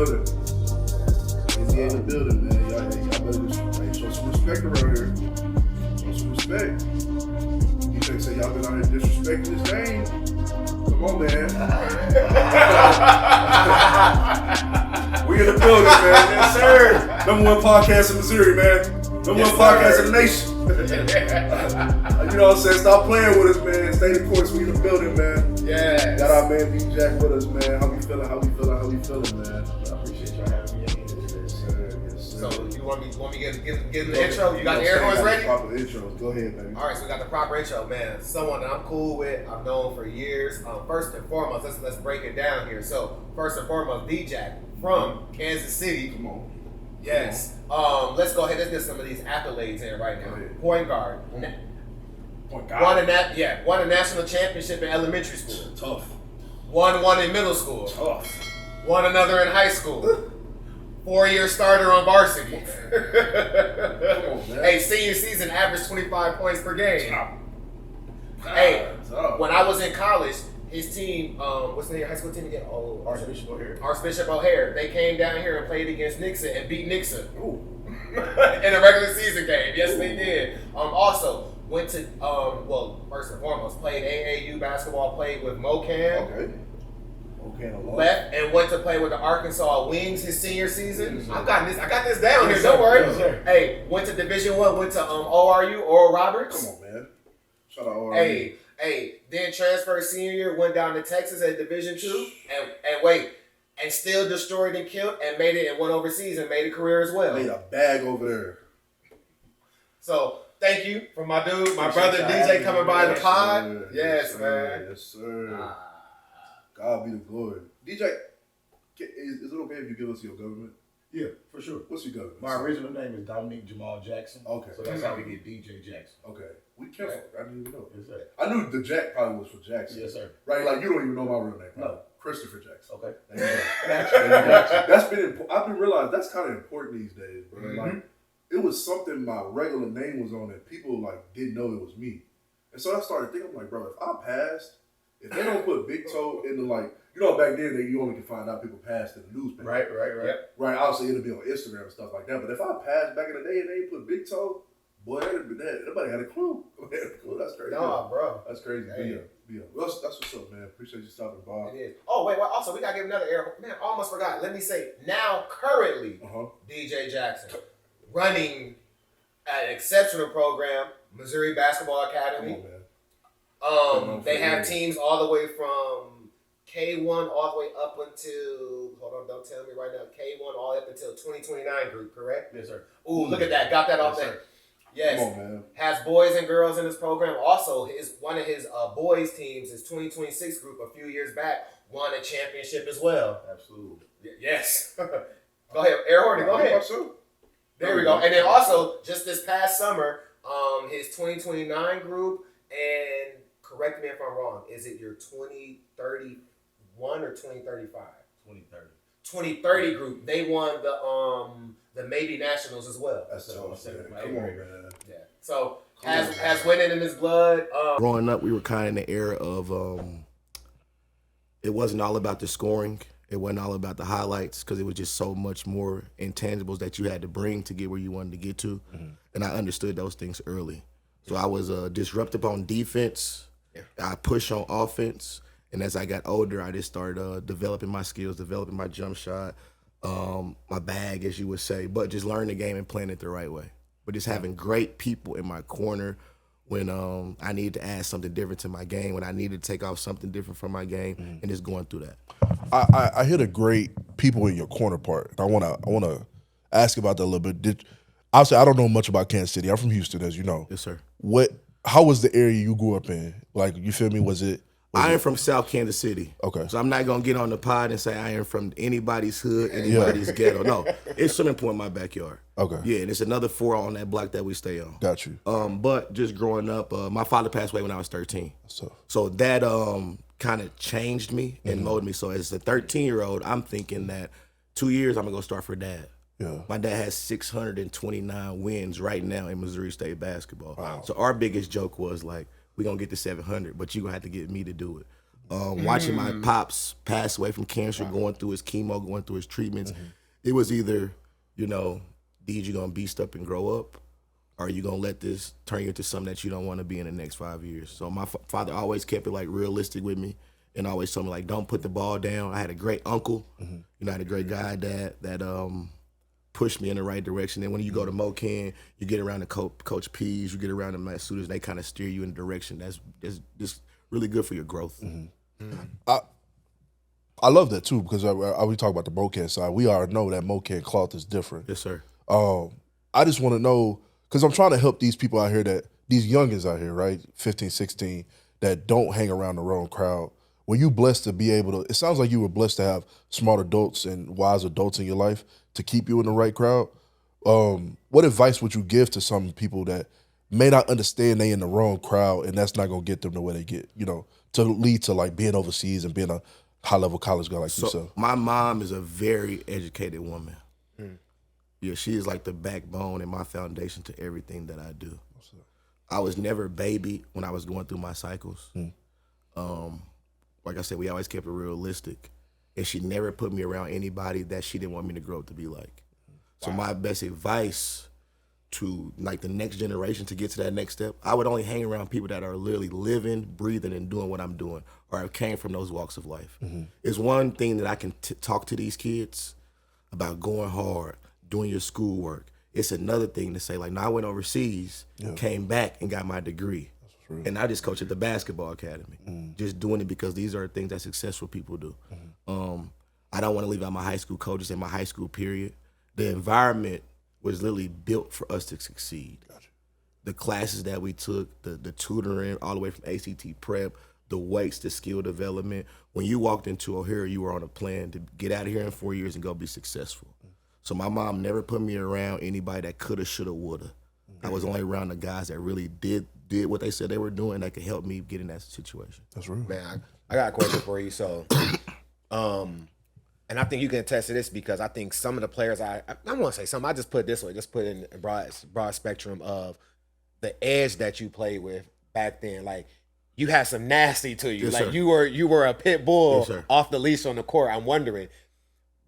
building. Izzy in the building, man. Y'all better just show some respect around here. Show some respect. You can't say y'all been out here disrespecting this game. Come on, man. We in the building, man. Yes, sir. Number one podcast in Missouri, man. Number one podcast in the nation. You know what I'm saying? Stop playing with us, man. Stay the course. We in the building, man. Yeah. Got our man B Jack with us, man. How we feeling, man? I appreciate y'all having me in. Yes, sir. So you want me to get the intro? You got the air horns ready? Proper intros. Go ahead, baby. All right, so we got the proper intro, man. Someone that I'm cool with, I've known for years. First and foremost, let's break it down here. So first and foremost, D Jack from Kansas City. Come on. Yes. Let's go ahead. Let's get some of these accolades in right now. Point guard. Point guard. Won a national championship in elementary school. Tough. Won one in middle school. Tough. Won another in high school. 4-year starter on varsity. Hey, senior season averaged 25 points per game. Hey, when I was in college, his team, what's the name of your high school team again? Oh, Archbishop O'Hare. Archbishop O'Hare. They came down here and played against Nixon and beat Nixon in a regular season game. Yes, they did. Also, went to, first and foremost, played AAU basketball, played with Mocan. Okay. Left and went to play with the Arkansas Wings his senior season. I got this down here. Don't worry. Hey, went to Division I. Went to ORU, Oral Roberts. Come on, man. Shout out ORU. Hey. Then transferred senior year. Went down to Texas at Division II, and still destroyed and killed and made it and went overseas and made a career as well. Made a bag over there. So thank you for my dude, my brother DJ coming by the pod. Yes, man. Yes, sir. God be the glory. DJ, is it okay if you give us your government? Yeah, for sure. What's your government? My original name is Dominique Jamal Jackson. Okay. So that's how we get DJ Jackson. Okay. We careful. I didn't even know. Yes, sir. I knew the Jack probably was for Jackson. Yes, sir. Right? Like, you don't even know my real name. No. Christopher Jackson. Okay. That's been important. I've been realizing that's kind of important these days, bro. Mm-hmm. Like, it was something my regular name was on that people, like, didn't know it was me. And so I started thinking, I'm like, bro, if I passed, if they don't put big.tow in the, like, you know, back then, you only could find out people passed in the newspaper. Right. Yep. Right, obviously it'll be on Instagram and stuff like that. But if I passed back in the day and they put big.tow, boy, nobody had a clue. That's crazy. Nah, bro. That's crazy. Hey. Well, that's what's up, man. Appreciate you stopping by. It is. Oh, wait. Also, we got to give another air. Man, I almost forgot. Let me say, now currently, DJ Jackson running an exceptional program, Missouri Basketball Academy. Come on, man. They have teams all the way from K1 all the way up until, hold on, don't tell me right now, K1 all the way up until 2029 group, correct? Yes, sir. Ooh, look at that. Got that off there. Yes. Come on, man. Has boys and girls in his program. Also, one of his boys teams, his 2026 group a few years back, won a championship as well. Absolutely. Yes. Go ahead. Air Horty, go ahead. There we go. And then also, just this past summer, his 2029 group, and correct me if I'm wrong, is it your 2031 or 2035? 2030. 2030 group. They won the Maybe Nationals as well. That's tough, man. Come on, man. Yeah. So has winning in his blood. Growing up, we were kind of in the era of it wasn't all about the scoring. It wasn't all about the highlights because it was just so much more intangibles that you had to bring to get where you wanted to get to. Mm-hmm. And I understood those things early. So I was disruptive on defense. Yeah. I pushed on offense. And as I got older, I just started developing my skills, developing my jump shot, my bag, as you would say, but just learning the game and playing it the right way. But just having great people in my corner when I needed to add something different to my game, when I needed to take off something different from my game, and just going through that. I hear the great people in your corner part. I wanna ask about that a little bit. Obviously, I don't know much about Kansas City. I'm from Houston, as you know. Yes, sir. How was the area you grew up in? Like, you feel me? I am from South Kansas City. Okay. So I'm not going to get on the pod and say I am from anybody's hood, anybody's ghetto. No, it's swimming pool in my backyard. Okay. Yeah, and it's another 4 on that block that we stay on. Got you. But just growing up, my father passed away when I was 13. So that kind of changed me and molded me. So as a 13-year-old, I'm thinking that 2 years I'm going to go start for dad. Yeah. My dad has 629 wins right now in Missouri State basketball. Wow. So our biggest joke was like, we're going to get to 700, but you're going to have to get me to do it. Watching my pops pass away from cancer, going through his chemo, going through his treatments, it was either, you know, Deej, you gonna beast up and grow up, or you gonna let this turn you into something that you don't want to be in the next 5 years. So my father always kept it like realistic with me, and always told me like, don't put the ball down. I had a great uncle, you know, I had a great guy that pushed me in the right direction. And when you go to MoCan, you get around the Coach P's, you get around the Matt Suitors, they kind of steer you in a direction that's just really good for your growth. I love that too because we talk about the MoCan side. We already know that MoCan cloth is different. Yes, sir. I just want to know, because I'm trying to help these people out here, these youngins out here, right, 15, 16, that don't hang around the wrong crowd. Were you blessed to be able to, it sounds like you were blessed to have smart adults and wise adults in your life to keep you in the right crowd. What advice would you give to some people that may not understand they in the wrong crowd and that's not going to get them to where they get, you know, to lead to like being overseas and being a high-level college guy like yourself? My mom is a very educated woman. Yeah, she is like the backbone and my foundation to everything that I do. I was never baby when I was going through my cycles. Like I said, we always kept it realistic. And she never put me around anybody that she didn't want me to grow up to be like. So my best advice to like the next generation to get to that next step, I would only hang around people that are literally living, breathing, and doing what I'm doing, or have came from those walks of life. It's one thing that I can talk to these kids about going hard, doing your schoolwork. It's another thing to say, like, no, I went overseas, came back and got my degree. And I just coach at the basketball academy. Just doing it because these are things that successful people do. I don't want to leave out my high school coaches and my high school period. The environment was literally built for us to succeed. The classes that we took, the tutoring, all the way from ACT prep, the weights, the skill development. When you walked into O'Hare, you were on a plan to get out of here in 4 years and go be successful. So my mom never put me around anybody that coulda, shoulda, woulda. I was only around the guys that really did what they said they were doing that could help me get in that situation. That's real. Man, I got a question for you. So, and I think you can attest to this because I think some of the players, I don't want to say some, I just put it this way, just put it in a broad spectrum of the edge that you played with back then. Like, you had some nasty to you. Yes, like, sir. you were a pit bull Yes, sir. off the leash on the court. I'm wondering,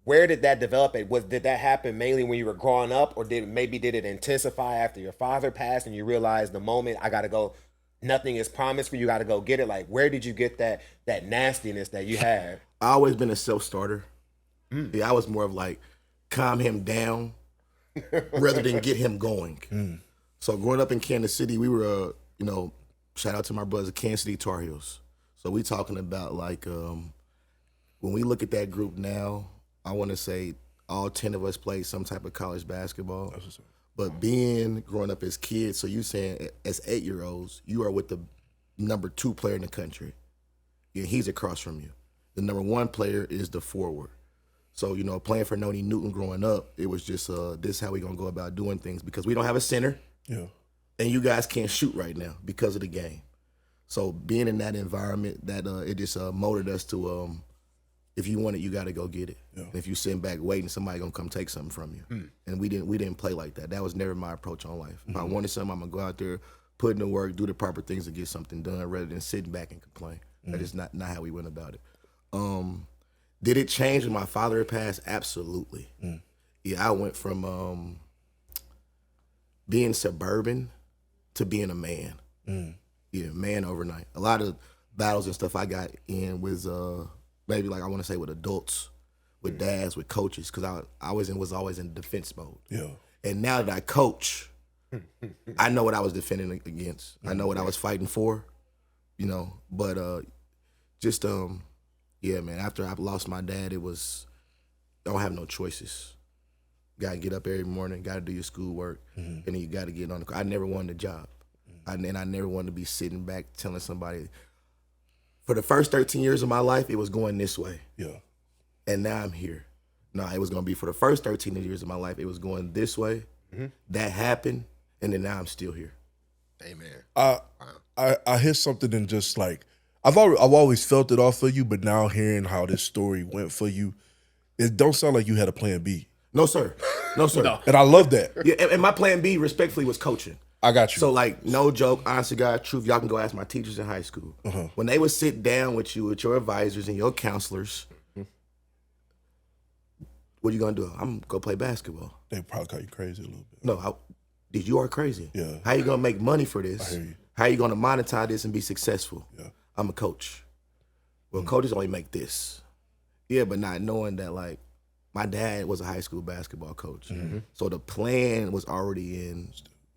where did that develop? Did that happen mainly when you were growing up, or did it intensify after your father passed and you realized the moment I got to go, nothing is promised for you, got to go get it? Like, where did you get that nastiness that you had? I always been a self-starter. Yeah, I was more of like calm him down rather than get him going. So growing up in Kansas City, we were, shout out to my brothers, Kansas City Tar Heels. So we talking about like, when we look at that group now, I want to say all 10 of us played some type of college basketball. But growing up as kids, so you saying as 8-year-olds, you are with the number 2 player in the country. Yeah, he's across from you. The number 1 player is the forward. So, playing for Noni Newton growing up, it was just this is how we going to go about doing things because we don't have a center. Yeah. And you guys can't shoot right now because of the game. So being in that environment, that it just molded us to if you want it, you got to go get it. Yeah. And if you sit back waiting, somebody gonna come take something from you. And we didn't play like that. That was never my approach on life. If I wanted something, I'm gonna go out there, put in the work, do the proper things to get something done, rather than sitting back and complain. That is not how we went about it. Did it change when my father had passed? Absolutely. Yeah, I went from being suburban to being a man. Yeah, man overnight. A lot of battles and stuff I got in was maybe like I want to say with adults, with dads, with coaches, because I was always in defense mode. Yeah. And now that I coach, I know what I was defending against. I know what I was fighting for, But yeah, man. After I lost my dad, it was I don't have no choices. Got to get up every morning. Got to do your schoolwork, and then you got to get on the. I never wanted a job, and I never wanted to be sitting back telling somebody. For the first 13 years of my life, it was going this way. Yeah. And now I'm here. No, it was going to be for the first 13 years of my life, it was going this way. That happened, and then now I'm still here. Amen. I hear something and just like, I've always felt it off of you, but now hearing how this story went for you, it don't sound like you had a plan B. No, sir. No, sir. And I love that. Yeah, and my plan B, respectfully, was coaching. I got you. So like, no joke, honest to God, truth. Y'all can go ask my teachers in high school. When they would sit down with you, with your advisors and your counselors, what you gonna do? I'm gonna go play basketball. They probably call you crazy a little bit. No, did you are crazy. Yeah. How you gonna make money for this? I hear you. How you gonna monetize this and be successful? Yeah. I'm a coach. Well, coaches only make this. Yeah, but not knowing that like my dad was a high school basketball coach. So the plan was already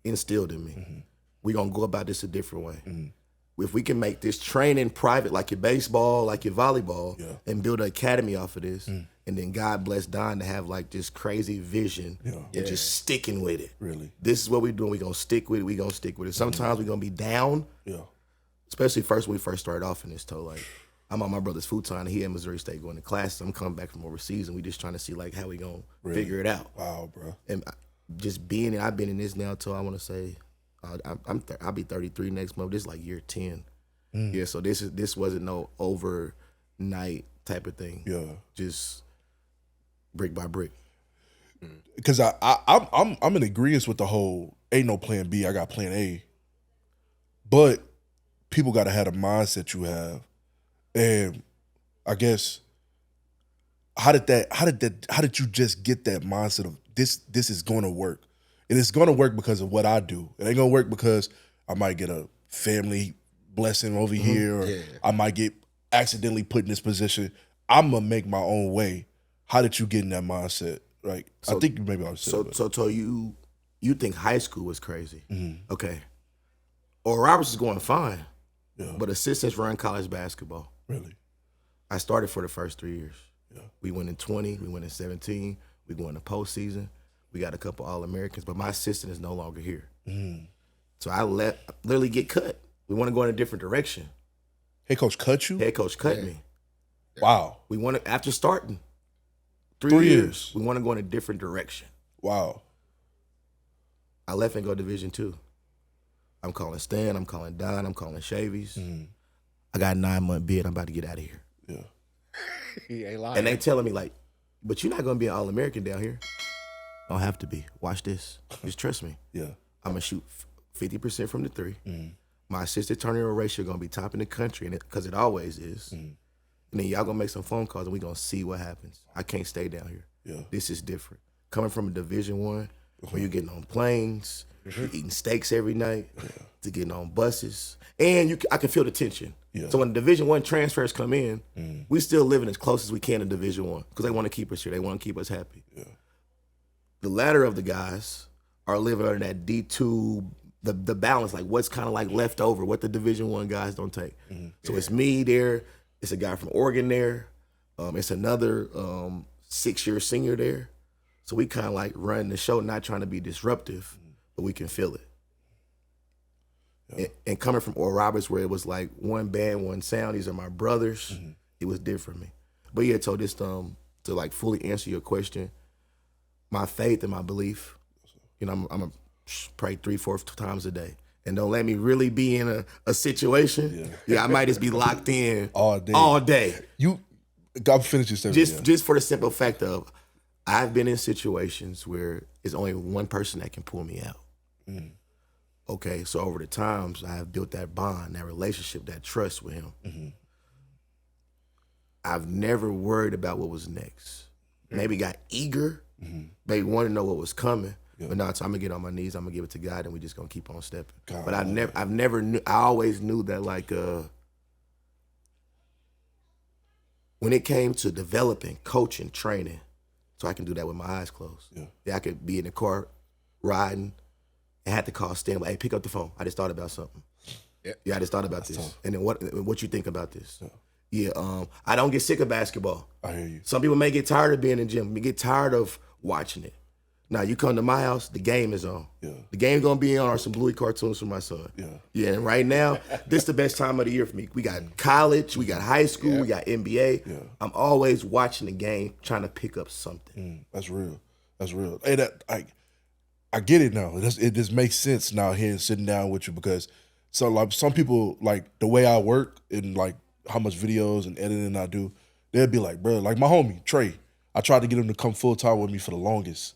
instilled in me. We're gonna go about this a different way. If we can make this training private, like your baseball, like your volleyball, and build an academy off of this, and then God bless Don to have like this crazy vision and just sticking with it. Really? This is what we're doing. We're gonna stick with it. We're gonna stick with it. Sometimes we're gonna be down. Yeah. Especially when we first started off in this toe. Like, I'm on my brother's futon, and he at Missouri State going to classes. I'm coming back from overseas, and we just trying to see like how we gonna figure it out. Wow, bro. And just being I've been in this now till I want to say I'll be 33 next month. This is like year 10. Yeah, so this wasn't no overnight type of thing. Yeah. Just brick by brick. Because I'm in agreement with the whole ain't no plan B, I got plan A. But people gotta have the mindset you have. And I guess how did you just get that mindset of this is gonna work? And it's gonna work because of what I do. It ain't gonna work because I might get a family blessing over here, or I might get accidentally put in this position. I'm gonna make my own way. How did you get in that mindset? Like, I think you maybe I said So you think high school was crazy? Okay. Or Roberts is going fine, but assistants run college basketball. Really? I started for the first 3 years. Yeah. We went in 20, we went in 17, we go in the postseason. We got a couple All-Americans, but my assistant is no longer here. So I literally get cut. We want to go in a different direction. Head coach cut you? Head coach cut me. Wow. We want to, after starting 3 years, we want to go in a different direction. Wow. I left and go Division II. I'm calling Stan, I'm calling Don, I'm calling Chavies. I got a 9-month bid, I'm about to get out of here. Yeah. He ain't lying. And they telling me like, but you're not going to be an All-American down here. I don't have to be. Watch this. Just trust me. Yeah. I'm going to shoot 50% from the three. My assisted turnover ratio going to be top in the country, and because it always is. And then y'all going to make some phone calls, and we going to see what happens. I can't stay down here. Yeah. This is different. Coming from a Division I, where you're getting on planes, you're eating steaks every night, to getting on buses, and I can feel the tension. Yeah. So when Division I transfers come in, we still living as close as we can in Division I because they want to keep us here. They want to keep us happy. Yeah. The latter of the guys are living under that D2, the balance, like what's kind of like left over, what the Division I guys don't take. So it's me there, it's a guy from Oregon there, it's another 6-year senior there. So we kind of like run the show, not trying to be disruptive, but we can feel it. Yeah. And coming from Oral Roberts, where it was like one band, one sound, these are my brothers, it was different for me. But yeah, so this to like fully answer your question, my faith and my belief, you know, I'm a pray 3-4 times a day. And don't let me really be in a situation. Yeah, I might just be locked in all day. All day. God finish your sentence. Just for the simple fact of I've been in situations where it's only one person that can pull me out. Okay, so over the times I have built that bond, that relationship, that trust with him. I've never worried about what was next. Maybe got eager, maybe wanted to know what was coming. But no, so I'm gonna get on my knees. I'm gonna give it to God, and we just gonna keep on stepping. But I never knew. I always knew that like when it came to developing, coaching, training, so I can do that with my eyes closed. Yeah, I could be in the car riding and had to call Stan. Hey, pick up the phone. I just thought about something. Yeah, I just thought about this. Tough. And then what you think about this? Yeah, I don't get sick of basketball. I hear you. Some people may get tired of being in the gym. May get tired of watching it. Now, you come to my house, the game is on. Yeah. The game's going to be on or some Bluey cartoons for my son. Yeah, and right now, this is the best time of the year for me. We got college, we got high school, we got NBA. Yeah. I'm always watching the game, trying to pick up something. That's real. That's real. Hey, I get it now. It just makes sense now here and sitting down with you because like some people, like the way I work and like how much videos and editing I do, they'll be like, bro, like my homie, Trey, I tried to get him to come full time with me for the longest.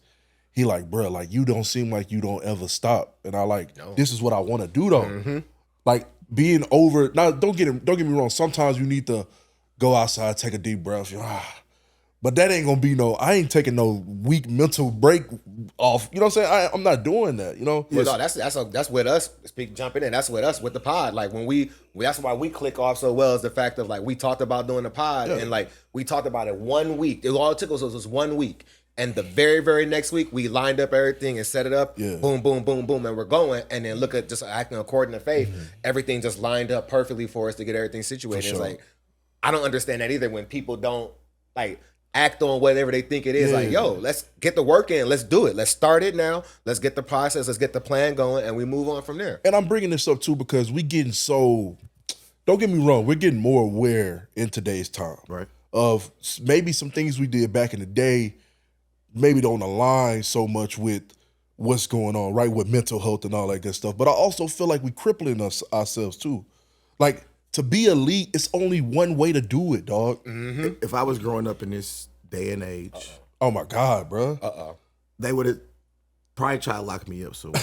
he like, bro, like you don't seem like you don't ever stop. And I like, this is what I want to do though. Mm-hmm. Like being over. Now, don't get me wrong. Sometimes you need to go outside, take a deep breath. But that ain't gonna be I ain't taking no weak mental break off. You know what I'm saying? I'm not doing that. You know? Well, no, that's with us. Jumping in. That's with us with the pod. Like when that's why we click off so well is the fact of like we talked about doing the pod and like we talked about it 1 week. All it took us was 1 week, and the very very next week we lined up everything and set it up. Yeah. Boom, boom, boom, boom, and we're going. And then look at just acting according to faith. Everything just lined up perfectly for us to get everything situated. For sure. It's like I don't understand that either when people don't like act on whatever they think it is. Like, yo, let's get the work in. Let's do it. Let's start it now. Let's get the process. Let's get the plan going, and we move on from there. And I'm bringing this up too because we getting so. Don't get me wrong. We're getting more aware in today's time, Right. of maybe some things we did back in the day, maybe don't align so much with what's going on, right, with mental health and all that good stuff. But I also feel like we crippling ourselves too. Like, to be elite, it's only one way to do it, dog. If I was growing up in this day and age, Oh my God, bro. they would have probably tried to lock me up somewhere.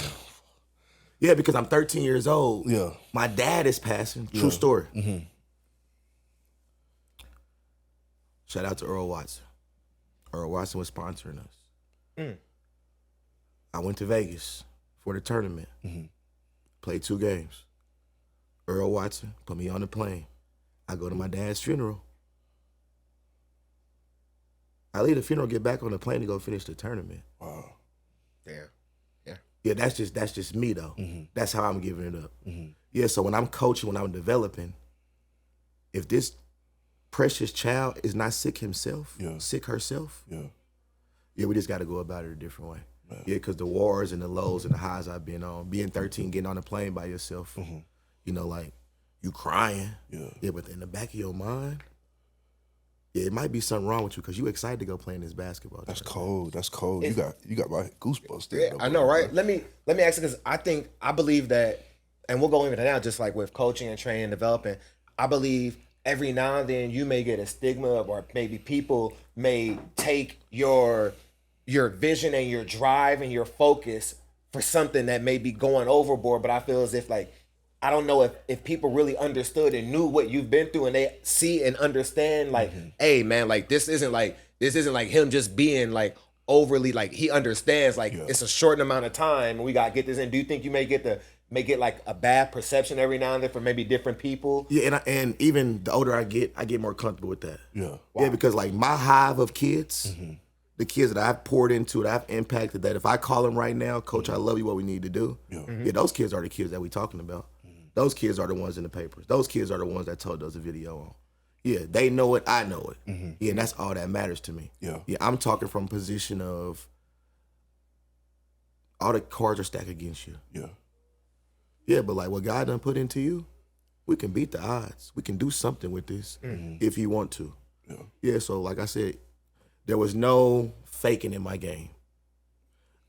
Yeah, because I'm 13 years old. Yeah. My dad is passing. True story. Shout out to Earl Watson. Earl Watson was sponsoring us. I went to Vegas for the tournament. Played 2 games. Earl Watson put me on the plane. I go to my dad's funeral. I leave the funeral, get back on the plane to go finish the tournament. Wow. Yeah, that's just me though. That's how I'm giving it up. Yeah, so when I'm coaching, when I'm developing, if this precious child is not sick himself, sick herself, we just got to go about it a different way. Yeah, because the wars and the lows and the highs I've been on, being 13, getting on a plane by yourself, like you crying. Yeah, but in the back of your mind, it might be something wrong with you because you excited to go play in this basketball. That's cold. That's cold. You got my goosebumps there. Yeah, though, I know, bro. right? Let me ask you because I believe that, and we'll go into now just like with coaching and training and developing. I believe every now and then you may get a stigma or maybe people may take your vision and your drive and your focus for something that may be going overboard. But I feel as if like I don't know if people really understood and knew what you've been through and they see and understand like, hey man, like this isn't like him just being like overly like he understands like it's a short amount of time and we gotta get this in. Do you think you may get like a bad perception every now and then for maybe different people? Yeah, and even the older I get more comfortable with that. Yeah. Yeah, because like my hive of kids, the kids that I've poured into, that I've impacted, that if I call them right now, Coach, I love you, what we need to do. Yeah, those kids are the kids that we talking about. Those kids are the ones in the papers. Those kids are the ones that told us a video on. Yeah, they know it, I know it. Yeah, and that's all that matters to me. Yeah. Yeah, I'm talking from a position of all the cards are stacked against you. Yeah. Yeah, but like what God done put into you, we can beat the odds. We can do something with this if you want to. Yeah, so like I said, there was no faking in my game.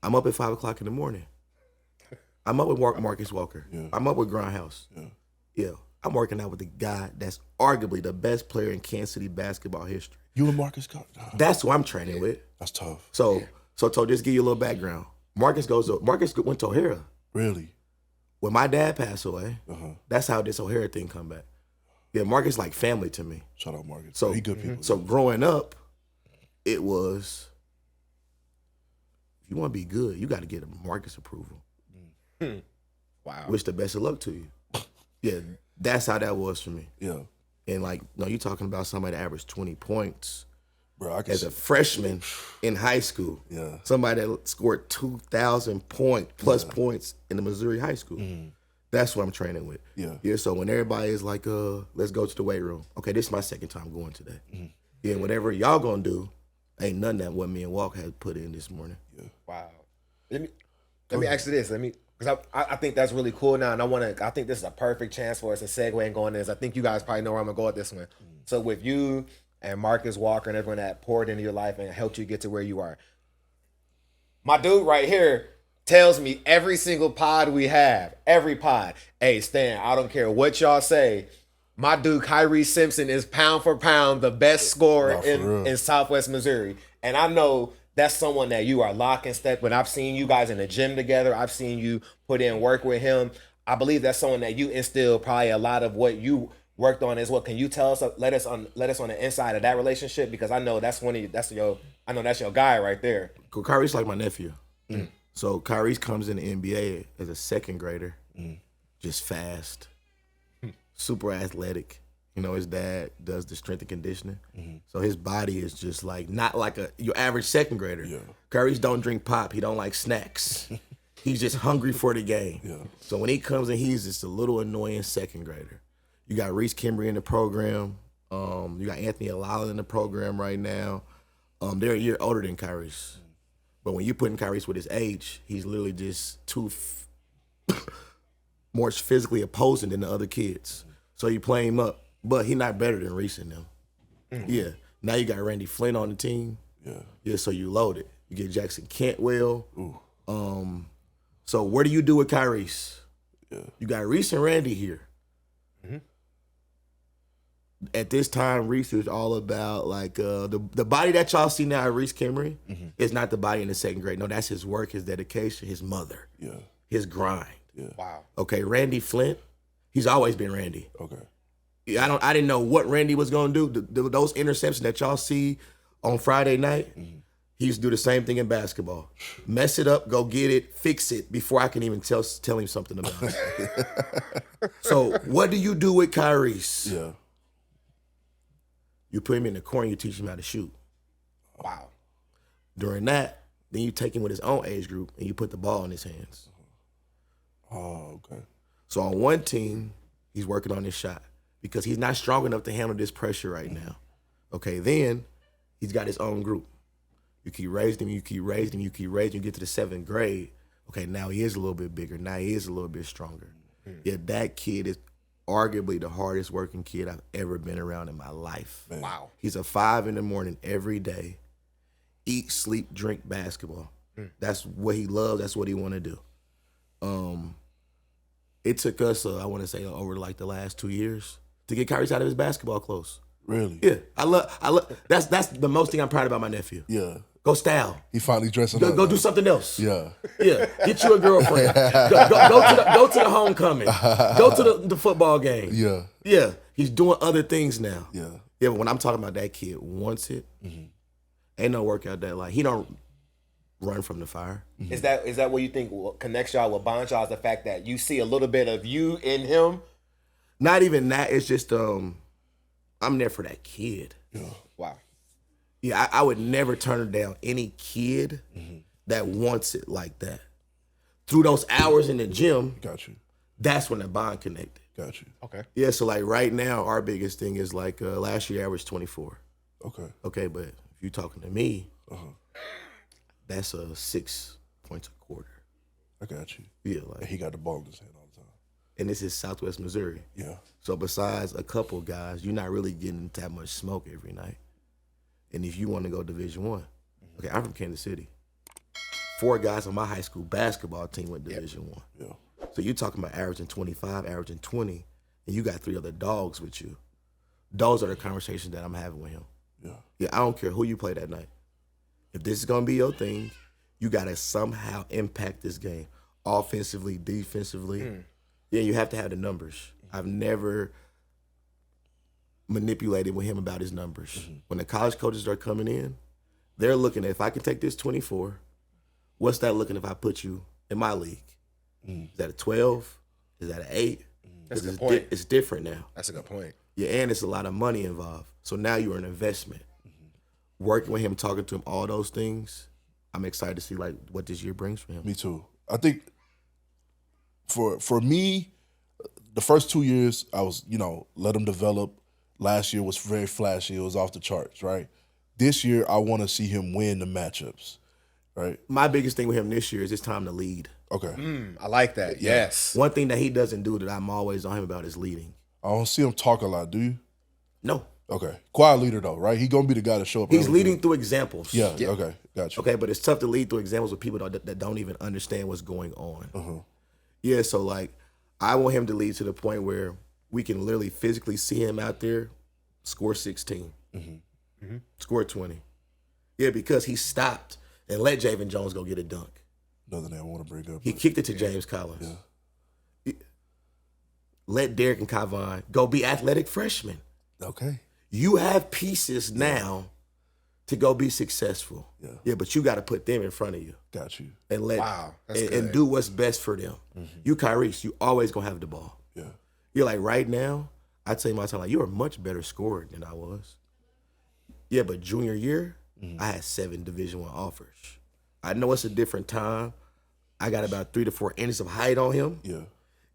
I'm up at 5 o'clock in the morning. I'm up with Marcus Walker. I'm up with Grindhouse. Yeah, I'm working out with the guy that's arguably the best player in Kansas City basketball history. You and Marcus got That's who I'm training with. That's tough. So to just give you a little background, Marcus went to O'Hara. Really? When my dad passed away, that's how this O'Hara thing come back. Yeah, Marcus like family to me. Shout out Marcus. So he good people. So growing up, it was if you want to be good, you got to get a Marcus approval. Wow. Wish the best of luck to you. Yeah, that's how that was for me. Yeah. And like, no, you talking about somebody that averaged 20 points Bro, I can as a freshman in high school. Yeah. Somebody that scored 2,000 plus points in the Missouri high school. That's what I'm training with. Yeah. So when everybody is like, let's go to the weight room. Okay, this is my second time going today. Yeah, whatever y'all gonna do, ain't nothing that what me and Walk had put in this morning. Wow. Let me ask you this. Because I think that's really cool now, and I think this is a perfect chance for us to segue and go into this. I think you guys probably know where I'm gonna go with this one. So with you and Marcus Walker and everyone that poured into your life and helped you get to where you are, my dude right here tells me every single pod we have, every pod, hey Stan, I don't care what y'all say, my dude Kyrie Simpson is pound for pound the best scorer in Southwest Missouri, and I know that's someone that you are lock and step. When I've seen you guys in the gym together, I've seen you put in work with him. I believe that's someone that you instill probably a lot of what you worked on as well. Can you tell us, let us on the inside of that relationship? Because I know that's that's your guy right there. Kyrie's like my nephew. So Kyrie comes in the NBA as a second grader, just fast, super athletic. You know, his dad does the strength and conditioning. So his body is just like, not like your average second grader. Yeah. Kyrie's don't drink pop. He don't like snacks. He's just hungry for the game. Yeah. So when he comes in, he's just a little annoying second grader. You got Reese Kimberly in the program. You got Anthony Alala in the program right now. They're a year older than Kyrie's. But when you put in Kyrie's with his age, he's literally just more physically opposing than the other kids. So you play him up. But he's not better than Reese and them. Yeah. Now you got Randy Flynn on the team. Yeah, so you loaded. You get Jackson Cantwell. So what do you do with Kyrie's? Yeah. You got Reese and Randy here. At this time, Reese is all about like the body that y'all see now at Reese Kimmery is not the body in the second grade. No, that's his work, his dedication, his mother, his grind. Yeah. Wow. Okay, Randy Flint, he's always been Randy. Okay. I didn't know what Randy was gonna do. Those interceptions that y'all see on Friday night, he used to do the same thing in basketball. Mess it up, go get it, fix it before I can even tell him something about it. So what do you do with Kyrie's? Yeah. You put him in the corner, you teach him how to shoot. Wow. During that, then you take him with his own age group and you put the ball in his hands. Oh, okay. So on one team, he's working on his shot, because he's not strong enough to handle this pressure right now. Okay, then he's got his own group. You keep raising him, you get to the 7th grade. Okay, now he is a little bit bigger. Now he is a little bit stronger. Yeah, that kid is arguably the hardest working kid I've ever been around in my life. Man. Wow. He's a 5 a.m. every day. Eat, sleep, drink basketball. That's what he loves. That's what he want to do. It took us, I want to say, over like the last 2 years to get Kyrie out of his basketball clothes. Really? Yeah. I love. That's the most thing I'm proud about my nephew. Yeah. Go style. He finally dressing up. Go do something else. Yeah. Yeah. Get you a girlfriend. go to the homecoming. Go to the football game. Yeah. Yeah. He's doing other things now. Yeah. Yeah. But when I'm talking about that kid wants it, ain't no workout that like he don't run from the fire. Is that what you think connects y'all with bond y'all? Is the fact that you see a little bit of you in him? Not even that. It's just I'm there for that kid. Yeah. Wow. Yeah, I would never turn down any kid that wants it like that. Through those hours in the gym, got you. That's when the bond connected. Got you. Okay. Yeah, so like right now, our biggest thing is like last year I averaged 24. Okay. Okay, but if you're talking to me, that's 6 points a quarter. I got you. Yeah, like and he got the ball in his hand all the time. And this is Southwest Missouri. Yeah. So besides a couple guys, you're not really getting that much smoke every night. And if you want to go Division I, okay, I'm from Kansas City. 4 guys on my high school basketball team went Division I. Yeah. So you're talking about averaging 25, averaging 20, and you got 3 other dogs with you. Those are the conversations that I'm having with him. Yeah. Yeah, I don't care who you play that night. If this is gonna be your thing, you gotta somehow impact this game, offensively, defensively. Yeah, you have to have the numbers. I've never manipulated with him about his numbers. When the college coaches are coming in, they're looking at, if I can take this 24, what's that looking if I put you in my league? Is that a 12? Is that an 8? That's a good point. It's different now. That's a good point. Yeah, and it's a lot of money involved. So now you're an investment. Working with him, talking to him, all those things, I'm excited to see like what this year brings for him. Me too. I think for me, the first 2 years I was, let him develop. Last year was very flashy. It was off the charts, right? This year, I want to see him win the matchups, right? My biggest thing with him this year is it's time to lead. Okay. I like that. Yes. One thing that he doesn't do that I'm always on him about is leading. I don't see him talk a lot, do you? No. Okay. Quiet leader, though, right? He going to be the guy to show up. He's leading through examples. Yeah, okay. Got you. Okay, but it's tough to lead through examples with people that don't even understand what's going on. Yeah, so like I want him to lead to the point where we can literally physically see him out there score 16, score 20. Yeah, because he stopped and let Javen Jones go get a dunk. Another name I want to bring up. He kicked it to James Collins. Let Derek and Kavon go be athletic freshmen. Okay. You have pieces now to go be successful. Yeah, but you got to put them in front of you. Got you. And let That's and do what's best for them. You Kyrie, you always gonna have the ball. Yeah. You're like right now, I tell you my time, like you're a much better scorer than I was. Yeah, but junior year, I had 7 Division I offers. I know it's a different time. I got about 3 to 4 inches of height on him. Yeah.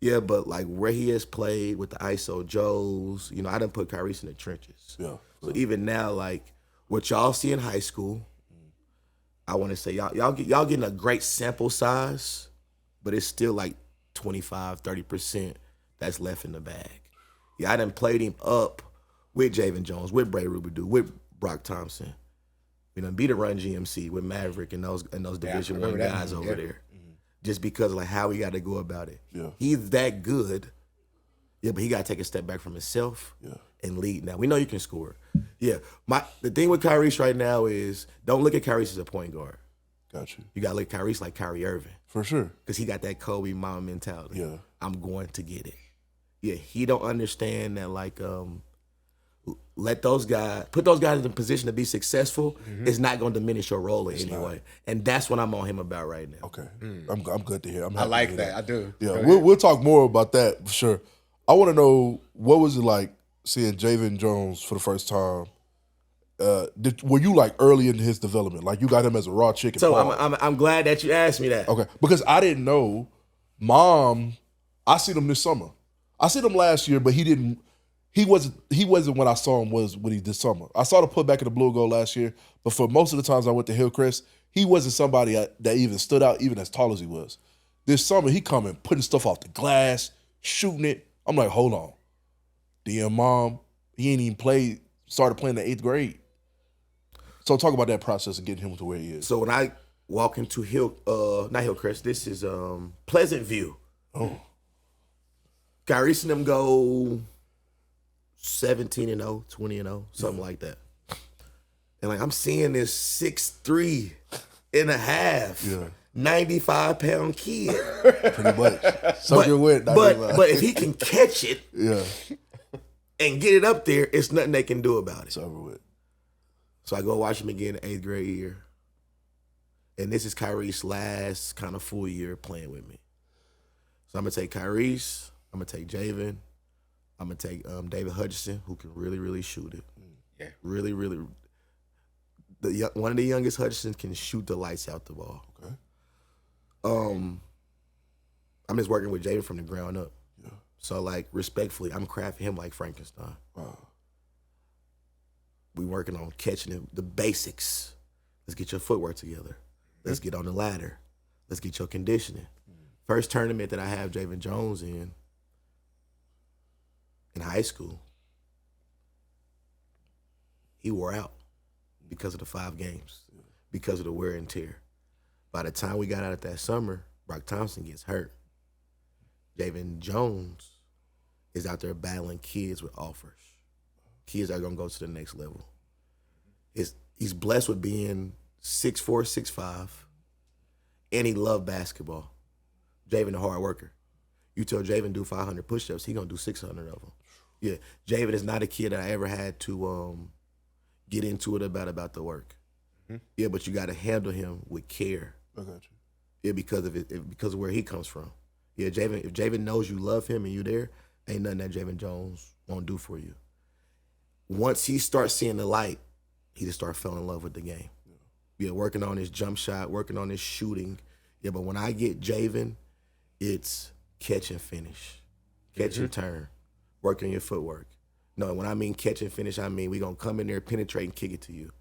Yeah, but like where he has played with the ISO Joes, I done put Kyrie in the trenches. Yeah. So even now, like what y'all see in high school, I want to say y'all getting a great sample size, but it's still like 25, 30% that's left in the bag. Yeah, I done played him up with Javen Jones, with Bray Rubidoux, with Brock Thompson. We done beat a Run GMC with Maverick and those Division I guys over there. Just because of like how he got to go about it. Yeah. He's that good. Yeah, but he got to take a step back from himself and lead. Now, we know you can score. Yeah. The thing with Kyrie right now is don't look at Kyrie as a point guard. Got you. You got to look at Kyrie like Kyrie Irving. For sure. Because he got that Kobe mama mentality. Yeah. I'm going to get it. Yeah, he don't understand that like put those guys in a position to be successful is not going to diminish your role in any way. And that's what I'm on him about right now. Okay. I'm good to hear. I like that. I do. Yeah, we'll talk more about that for sure. I want to know, what was it like seeing Javen Jones for the first time? Were you like early in his development? Like you got him as a raw chicken? So I'm glad that you asked me that. Okay, because I didn't know. Mom, I seen him this summer. I seen him last year, but he wasn't when I saw him was when he this summer. I saw the putback of the blue goal last year, but for most of the times I went to Hillcrest, he wasn't somebody that even stood out, even as tall as he was. This summer, he coming, putting stuff off the glass, shooting it. I'm like, hold on. DM Mom, he ain't even started playing in the 8th grade. So talk about that process of getting him to where he is. So when I walk into not Hillcrest, this is Pleasant View. Oh. Kyrie seen them go 17-0, 20-0, something like that. And like I'm seeing this 6'3" and a half, 95-pound kid. Pretty much. So you're with, but if he can catch it yeah, and get it up there, it's nothing they can do about it. it's over with. So I go watch him again in 8th grade year. And this is Kyrie's last kind of full year playing with me. So I'm going to take Kyrie's, I'm going to take Javen, I'm going to take David Hutchinson, who can really, really shoot it. Yeah. Really, really. One of the youngest Hutchinsons can shoot the lights out the ball. Okay. I'm just working with Javen from the ground up. Yeah. So, like, respectfully, I'm crafting him like Frankenstein. Wow. We working on catching the basics. Let's get your footwork together. Let's get on the ladder. Let's get your conditioning. First tournament that I have Javen Jones in high school, he wore out because of the 5 games, because of the wear and tear. By the time we got out of that summer, Brock Thompson gets hurt. Javen Jones is out there battling kids with offers. Kids that are going to go to the next level. He's blessed with being 6'4", 6'5", and he loved basketball. Javen a hard worker. You tell Javen do 500 push-ups, he going to do 600 of them. Yeah, Javen is not a kid that I ever had to get into it about the work. Yeah, but you got to handle him with care. I got you. Yeah, because of where he comes from. Yeah, if Javen knows you love him and you there, ain't nothing that Javen Jones won't do for you. Once he starts seeing the light, he just starts falling in love with the game. Yeah, working on his jump shot, working on his shooting. Yeah, but when I get Javen, it's catch and finish. Catch and turn. Work on your footwork. No, when I mean catch and finish, I mean we going to come in there, penetrate, and kick it to you.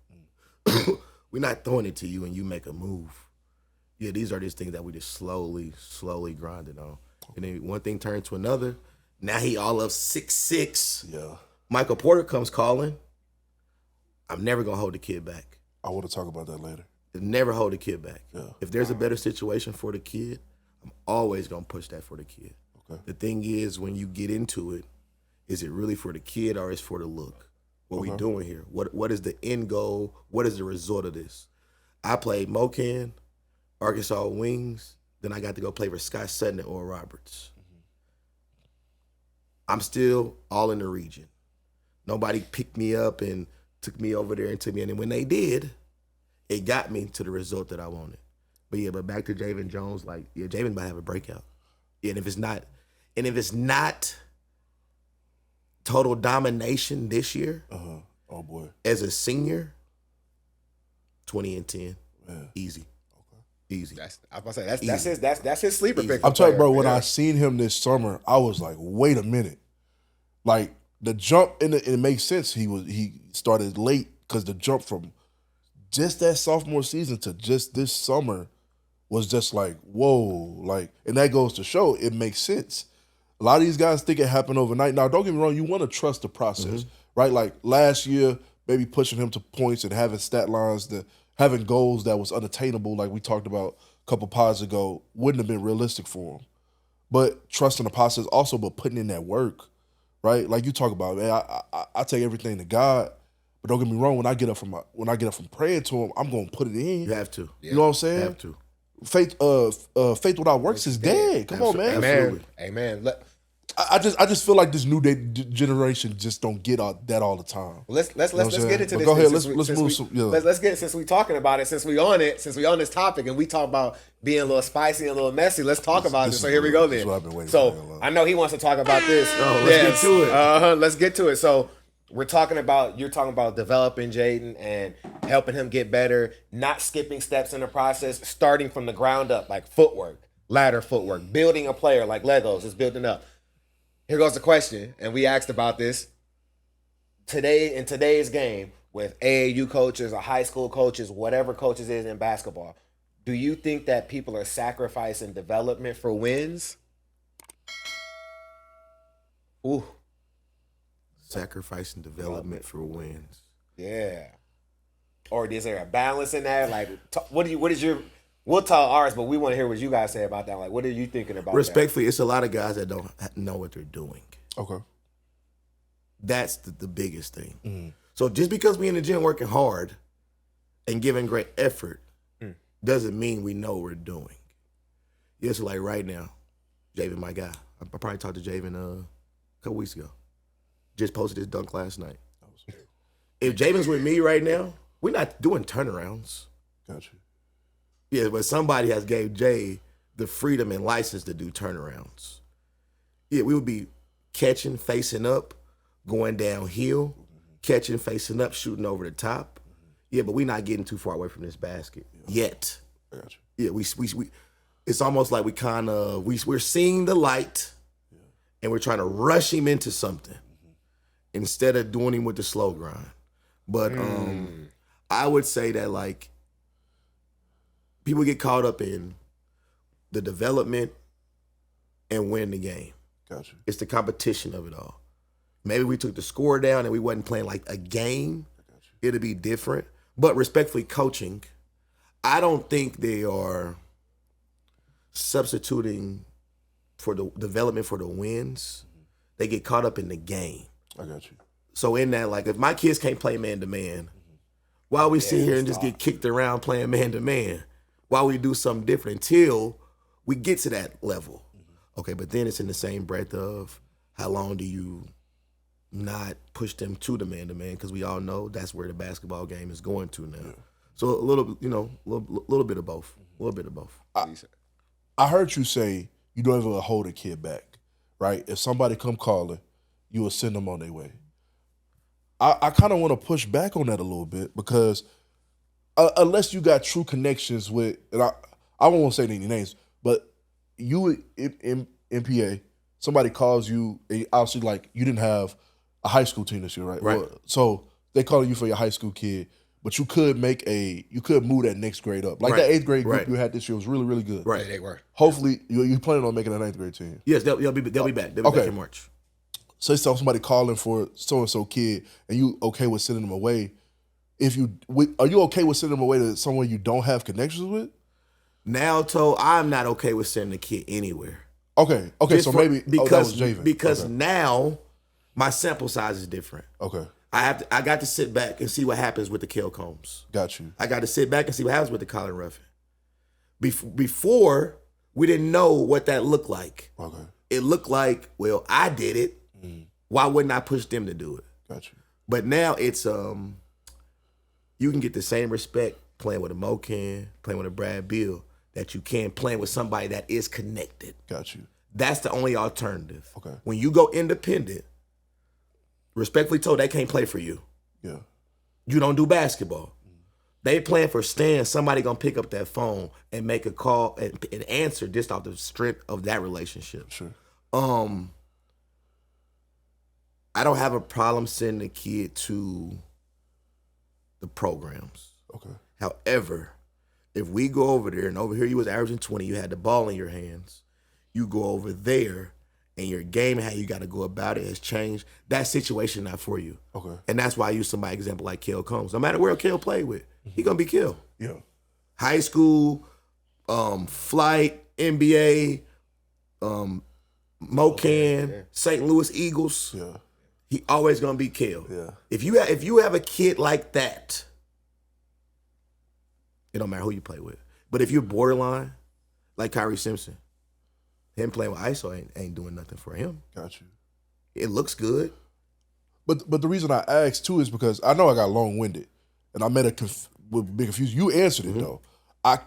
We're not throwing it to you and you make a move. Yeah, these are just things that we just slowly grinding on. And then one thing turned to another. Now he all of 6'6". Yeah. Michael Porter comes calling. I'm never going to hold the kid back. I want to talk about that later. Never hold the kid back. Yeah. If there's a better situation for the kid, I'm always going to push that for the kid. Okay. The thing is, when you get into it, is it really for the kid or is it for the look? What we doing here? What is the end goal? What is the result of this? I played Mocan, Arkansas Wings. Then I got to go play for Scott Sutton at Oral Roberts. I'm still all in the region. Nobody picked me up and took me over there and took me in. And when they did, it got me to the result that I wanted. But back to Javen Jones, Javen might have a breakout. Yeah, and if it's not total domination this year, oh boy, as a senior, 20-10, easy. Easy. I was about to say that's his sleeper pick. I'm telling you, bro. When I seen him this summer, I was like, wait a minute. Like the jump, and it makes sense. He started late because the jump from just that sophomore season to just this summer was just like, whoa. Like, and that goes to show it makes sense. A lot of these guys think it happened overnight. Now, don't get me wrong. You want to trust the process, right? Like last year, maybe pushing him to points and having stat lines having goals that was unattainable, like we talked about a couple pods ago, wouldn't have been realistic for him. But trusting the process also, but putting in that work, right? Like you talk about, man, I take everything to God, but don't get me wrong. When I get up from praying to Him, I'm gonna put it in. You have to. You know what I'm saying? You have to. Faith without works is dead. Come on, man. Amen. Amen. I just feel like this new day generation just don't get that all the time. Let's get into but this. Go ahead. Let's get it since we talking about it. Since we on this topic, and we talk about being a little spicy and a little messy. Let's talk about it. So here we go then. This is what I've been waiting so for. I know he wants to talk about this. Let's get to it. Let's get to it. So you're talking about developing Jaden and helping him get better, not skipping steps in the process, starting from the ground up, like footwork, ladder footwork, building a player like Legos, is building up. Here goes the question, and we asked about this today in today's game with AAU coaches or high school coaches, whatever coaches is in basketball. Do you think that people are sacrificing development for wins? Ooh. Sacrificing development for wins. Yeah. Or is there a balance in that? Like, we'll tell ours, but we want to hear what you guys say about that. Like, what are you thinking about Respectfully, it's a lot of guys that don't know what they're doing. Okay. That's the biggest thing. So just because we in the gym working hard and giving great effort doesn't mean we know what we're doing. Yeah, so like right now, Javen, my guy. I probably talked to Javen a couple weeks ago. Just posted his dunk last night. If Javen's with me right now, we're not doing turnarounds. Gotcha. Yeah, but somebody has gave Jay the freedom and license to do turnarounds. Yeah, we would be catching, facing up, going downhill, catching, facing up, shooting over the top. Yeah, but we're not getting too far away from this basket yet. Gotcha. Yeah, we it's almost like we're seeing the light and we're trying to rush him into something instead of doing him with the slow grind. But I would say that like people get caught up in the development and win the game. Gotcha. It's the competition of it all. Maybe we took the score down and we wasn't playing like a game. It'd be different. But respectfully coaching, I don't think they are substituting for the development for the wins. They get caught up in the game. I got you. So in that, like, if my kids can't play man-to-man, why we sit here and just get kicked around playing man-to-man? Why we do something different until we get to that level? Okay, but then it's in the same breath of how long do you not push them to the man-to-man? Because we all know that's where the basketball game is going to now. So a little bit of both. A little bit of both. I heard you say you don't ever hold a kid back, right? If somebody come calling, you will send them on their way. I kind of want to push back on that a little bit because unless you got true connections with, and I won't say any names, but you in MPA, somebody calls you, obviously like you didn't have a high school team this year, right? Right. Well, so they calling you for your high school kid, but you could move that next grade up. Like that 8th grade group you had this year was really, really good. Right. They were. Hopefully, you planning on making a 9th grade team. Yes, they'll be back. They'll be back in March. Say somebody calling for so-and-so kid and you okay with sending them away. Are you okay with sending them away to somewhere you don't have connections with? Now, I'm not okay with sending the kid anywhere. Okay, so maybe that was Javen. Because now my sample size is different. Okay. I got to sit back and see what happens with the Kel Combs. Got you. I got to sit back and see what happens with the Colin Ruffin. Before, we didn't know what that looked like. Okay. It looked like, well, I did it. Why wouldn't I push them to do it? Got you. But now it's you can get the same respect playing with a Mo Can, playing with a Brad Beal, that you can playing with somebody that is connected. Got you. That's the only alternative. Okay. When you go independent, respectfully told, they can't play for you. Yeah. You don't do basketball. They playing for Stan. Somebody gonna pick up that phone and make a call and answer just off the strength of that relationship. Sure. I don't have a problem sending a kid to the programs. Okay. However, if we go over there and over here you was averaging 20, you had the ball in your hands, you go over there and your game and how you got to go about it has changed, that situation not for you. Okay. And that's why I use somebody example like Kel Combs. No matter where Kel played with, he gonna be Kel. Yeah. High school, flight, NBA, Mocan, St. Louis Eagles. Yeah. He always gonna be Kel. Yeah. If you have a kid like that, it don't matter who you play with. But if you're borderline, like Kyrie Simpson, him playing with ISO ain't doing nothing for him. Got you. It looks good. But the reason I asked too is because I know I got long winded, and I made a big confusion. You answered it though. I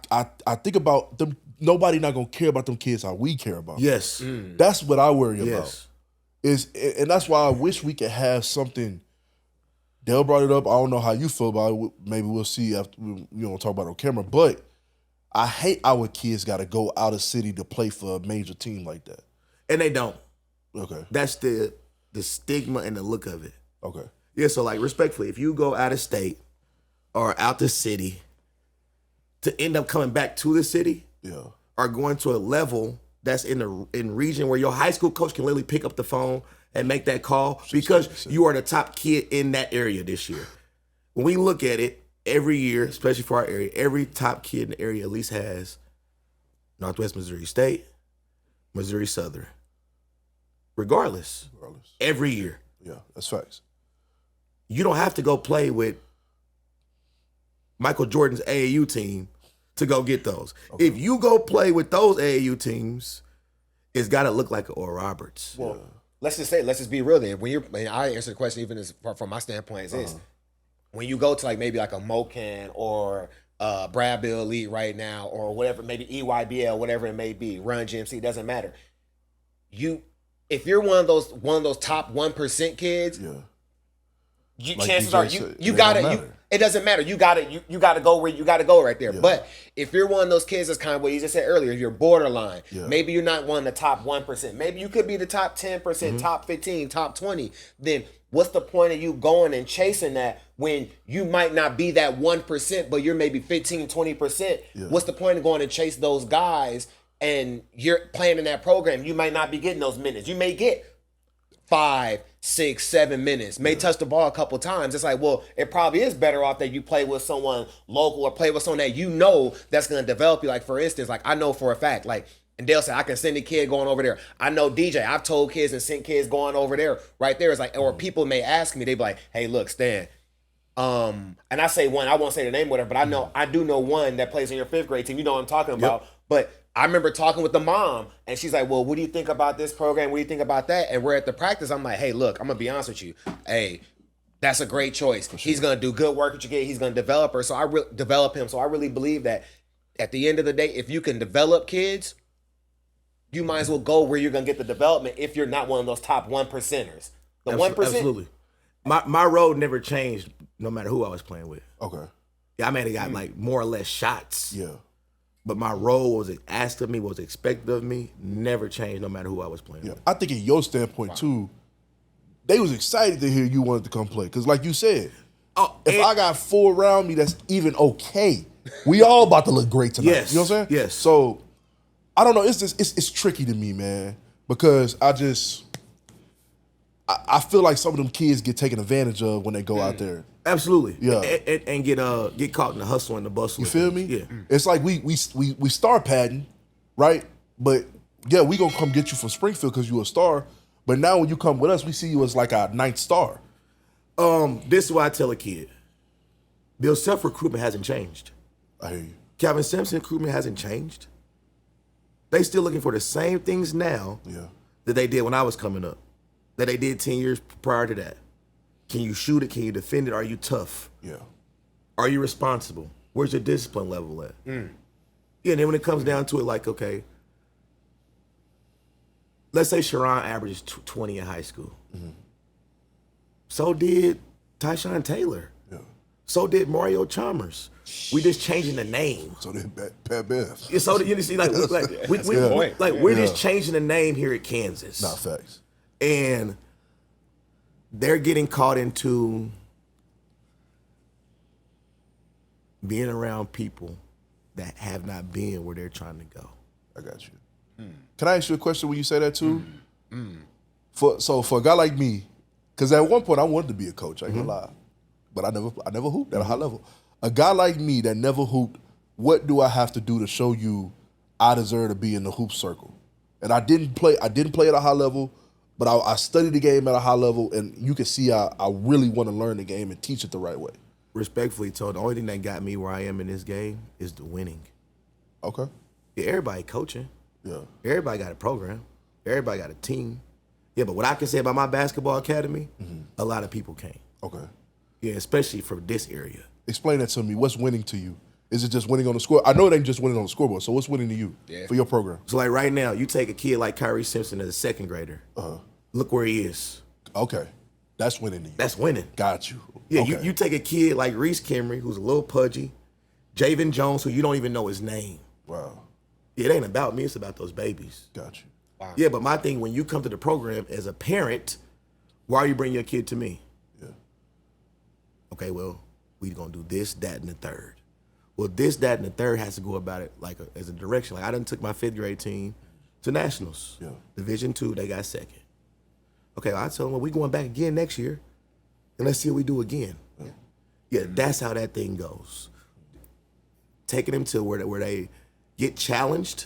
think about them. Nobody not gonna care about them kids how we care about them. Yes. That's what I worry about. Yes. And that's why I wish we could have something. Dale brought it up. I don't know how you feel about it. Maybe we'll see after we don't talk about it on camera. But I hate our kids got to go out of city to play for a major team like that. And they don't. Okay. That's the stigma and the look of it. Okay. Yeah, so like respectfully, if you go out of state or out the city to end up coming back to the city, Yeah. or going to a level that's in region where your high school coach can literally pick up the phone and make that call because you are the top kid in that area this year. When we look at it, every year, especially for our area, every top kid in the area at least has Northwest Missouri State, Missouri Southern. Regardless. Every year. Yeah, that's facts. You don't have to go play with Michael Jordan's AAU team to go get those. Okay. If you go play with those AAU teams, it's got to look like an Oral Roberts. Well, let's just be real then. When I answer the question, even as from my standpoint, is this: when you go to like maybe like a Mocan or Brad Bill Elite right now, or whatever, maybe EYBL, whatever it may be, Run GMC, it doesn't matter. If you're one of those top 1% kids, like chances DJ are said, you gotta it doesn't matter. You gotta go where you gotta go right there. Yeah. But if you're one of those kids, that's kind of what you just said earlier, you're borderline. Yeah. Maybe you're not one of the top 1%. Maybe you could be the top 10%, top 15, top 20. Then what's the point of you going and chasing that when you might not be that 1%, but you're maybe 15, 20%? Yeah. What's the point of going and chase those guys and you're playing in that program? You might not be getting those minutes. You may get 5, 6, 7 minutes, may touch the ball a couple times. It's like, well, it probably is better off that you play with someone local or play with someone that you know that's going to develop you. Like, for instance, like I know for a fact, like, and Dale said, I can send a kid going over there. I know DJ, I've told kids and sent kids going over there. Right there is like, or people may ask me, they be like, hey, look, Stan. And I say one, I won't say the name, whatever, but I do know one that plays in your 5th grade team. You know what I'm talking about. But I remember talking with the mom, and she's like, well, what do you think about this program? What do you think about that? And we're at the practice. I'm like, hey, look, I'm going to be honest with you. Hey, that's a great choice. He's going to do good work at your kid. He's going to develop her. So develop him. So I really believe that at the end of the day, if you can develop kids, you might as well go where you're going to get the development if you're not one of those top 1%ers. The 1%. Absolutely. My road never changed no matter who I was playing with. Okay. Yeah, I may have got like more or less shots. Yeah. But my role was asked of me, was expected of me, never changed no matter who I was playing with. I think in your standpoint too, they was excited to hear you wanted to come play. Because like you said, if I got 4 around me, that's even okay. We all about to look great tonight. Yes. You know what I'm saying? Yes. So, I don't know. It's just, it's tricky to me, man. Because I feel like some of them kids get taken advantage of when they go out there. Absolutely. Yeah. And get caught in the hustle and the bustle. You feel me? Yeah. It's like we star padding, right? But yeah, we gonna come get you from Springfield because you a star. But now when you come with us, we see you as like our 9th star. This is what I tell a kid. Their self-recruitment hasn't changed. I hear you. Calvin Simpson recruitment hasn't changed. They still looking for the same things now Yeah. that they did when I was coming up, that they did 10 years prior to that. Can you shoot it? Can you defend it? Are you tough? Yeah. Are you responsible? Where's your discipline level at? Yeah, and then when it comes down to it, like, okay, let's say Sharon averages 20 in high school. So did Tyshawn Taylor. Yeah. So did Mario Chalmers. We just changing the name. So then Pat Bev. Yeah, so you see, like, we're just changing the name here at Kansas. Not facts. And they're getting caught into being around people that have not been where they're trying to go. I got you. Can I ask you a question when you say that too? For a guy like me, because at one point I wanted to be a coach, I ain't gonna lie. But I never hooped at a high level. A guy like me that never hooped, what do I have to do to show you I deserve to be in the hoop circle? And I didn't play at a high level, but I studied the game at a high level, and you can see I really want to learn the game and teach it the right way. Respectfully told, the only thing that got me where I am in this game is the winning. Okay. Yeah, everybody coaching. Yeah. Everybody got a program. Everybody got a team. Yeah, but what I can say about my basketball academy, a lot of people can't. Okay. Yeah, especially for this area. Explain that to me. What's winning to you? Is it just winning on the score? I know it ain't just winning on the scoreboard. So what's winning to you for your program? So like right now, you take a kid like Kyrie Simpson as a second grader. Look where he is. Okay. That's winning to you. That's winning. Got you. Yeah, Okay. you take a kid like Reese Kimry, who's a little pudgy, Javen Jones, who you don't even know his name. Wow. Yeah, it ain't about me, it's about those babies. Got you. Wow. Yeah, but my thing, when you come to the program as a parent, why are you bringing your kid to me? Yeah. Okay, well, we gonna do this, that, and the third. Well, this, that, and the third has to go about it like as a direction. Like I done took my 5th grade team to nationals. Yeah. Division II, they got second. Okay, well, I told them, well, we going back again next year, and let's see what we do again. Yeah, that's how that thing goes. Taking them to where they get challenged,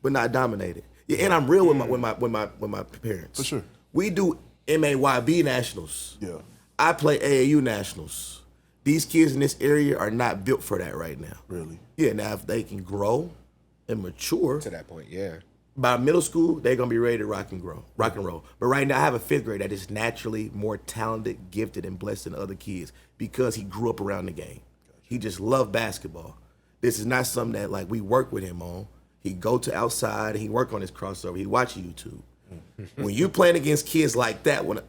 but not dominated. Yeah, and I'm real with my parents. For sure. We do MAYB nationals. Yeah. I play AAU nationals. These kids in this area are not built for that right now. Really? Yeah, now if they can grow and mature To that point, yeah. by middle school, they're gonna be ready to rock and roll. But right now, I have a 5th grade that is naturally more talented, gifted, and blessed than other kids because he grew up around the game. He just loved basketball. This is not something that like we work with him on. He go to outside and he work on his crossover. He watch YouTube. When you playing against kids like that with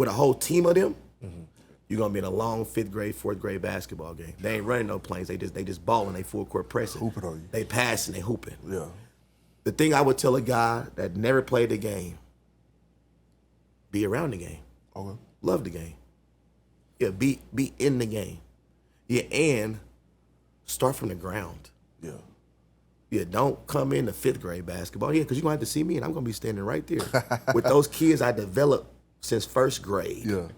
a whole team of them, you're gonna be in a long 5th grade, 4th grade basketball game. They ain't running no plays. They just balling. They full court pressing. Hooping on you. They passing. They hooping. Yeah. The thing I would tell a guy that never played the game, be around the game. Okay. Love the game. Yeah, be in the game. Yeah, and start from the ground. Yeah. Yeah, don't come into 5th grade basketball. Yeah, because you're going to have to see me, and I'm going to be standing right there with those kids I developed since 1st grade. Yeah.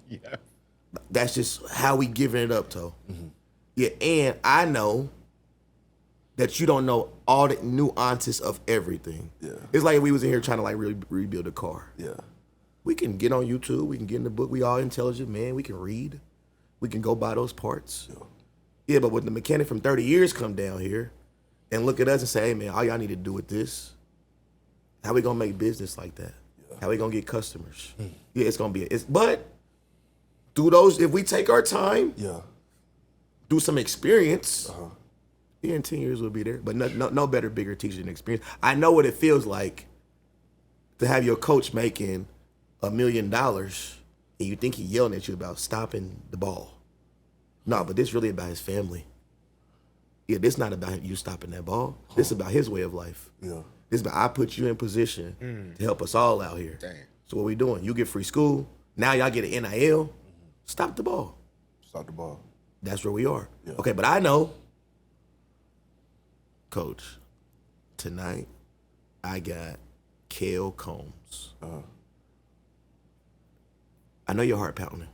Yeah. That's just how we giving it up, Toe. Yeah, and I know that you don't know all the nuances of everything. Yeah. It's like if we was in here trying to like really rebuild a car. Yeah. We can get on YouTube. We can get in the book. We all intelligent, man. We can read. We can go buy those parts. Yeah, but when the mechanic from 30 years come down here and look at us and say, hey, man, all y'all need to do with this, how we going to make business like that? How we going to get customers? Yeah, it's going to be, but through those, if we take our time, Yeah. do some experience, yeah, in 10 years we'll be there. But no better, bigger teacher than experience. I know what it feels like to have your coach making $1 million and you think he yelling at you about stopping the ball. No, but this really about his family. Yeah, this not about you stopping that ball. This is about his way of life. Yeah. This is about I put you in position to help us all out here. Damn. So what we doing? You get free school. Now y'all get an NIL. Stop the ball. Stop the ball. That's where we are. Yeah. Okay, but I know, Coach, tonight I got Kale Combs. I know your heart pounding.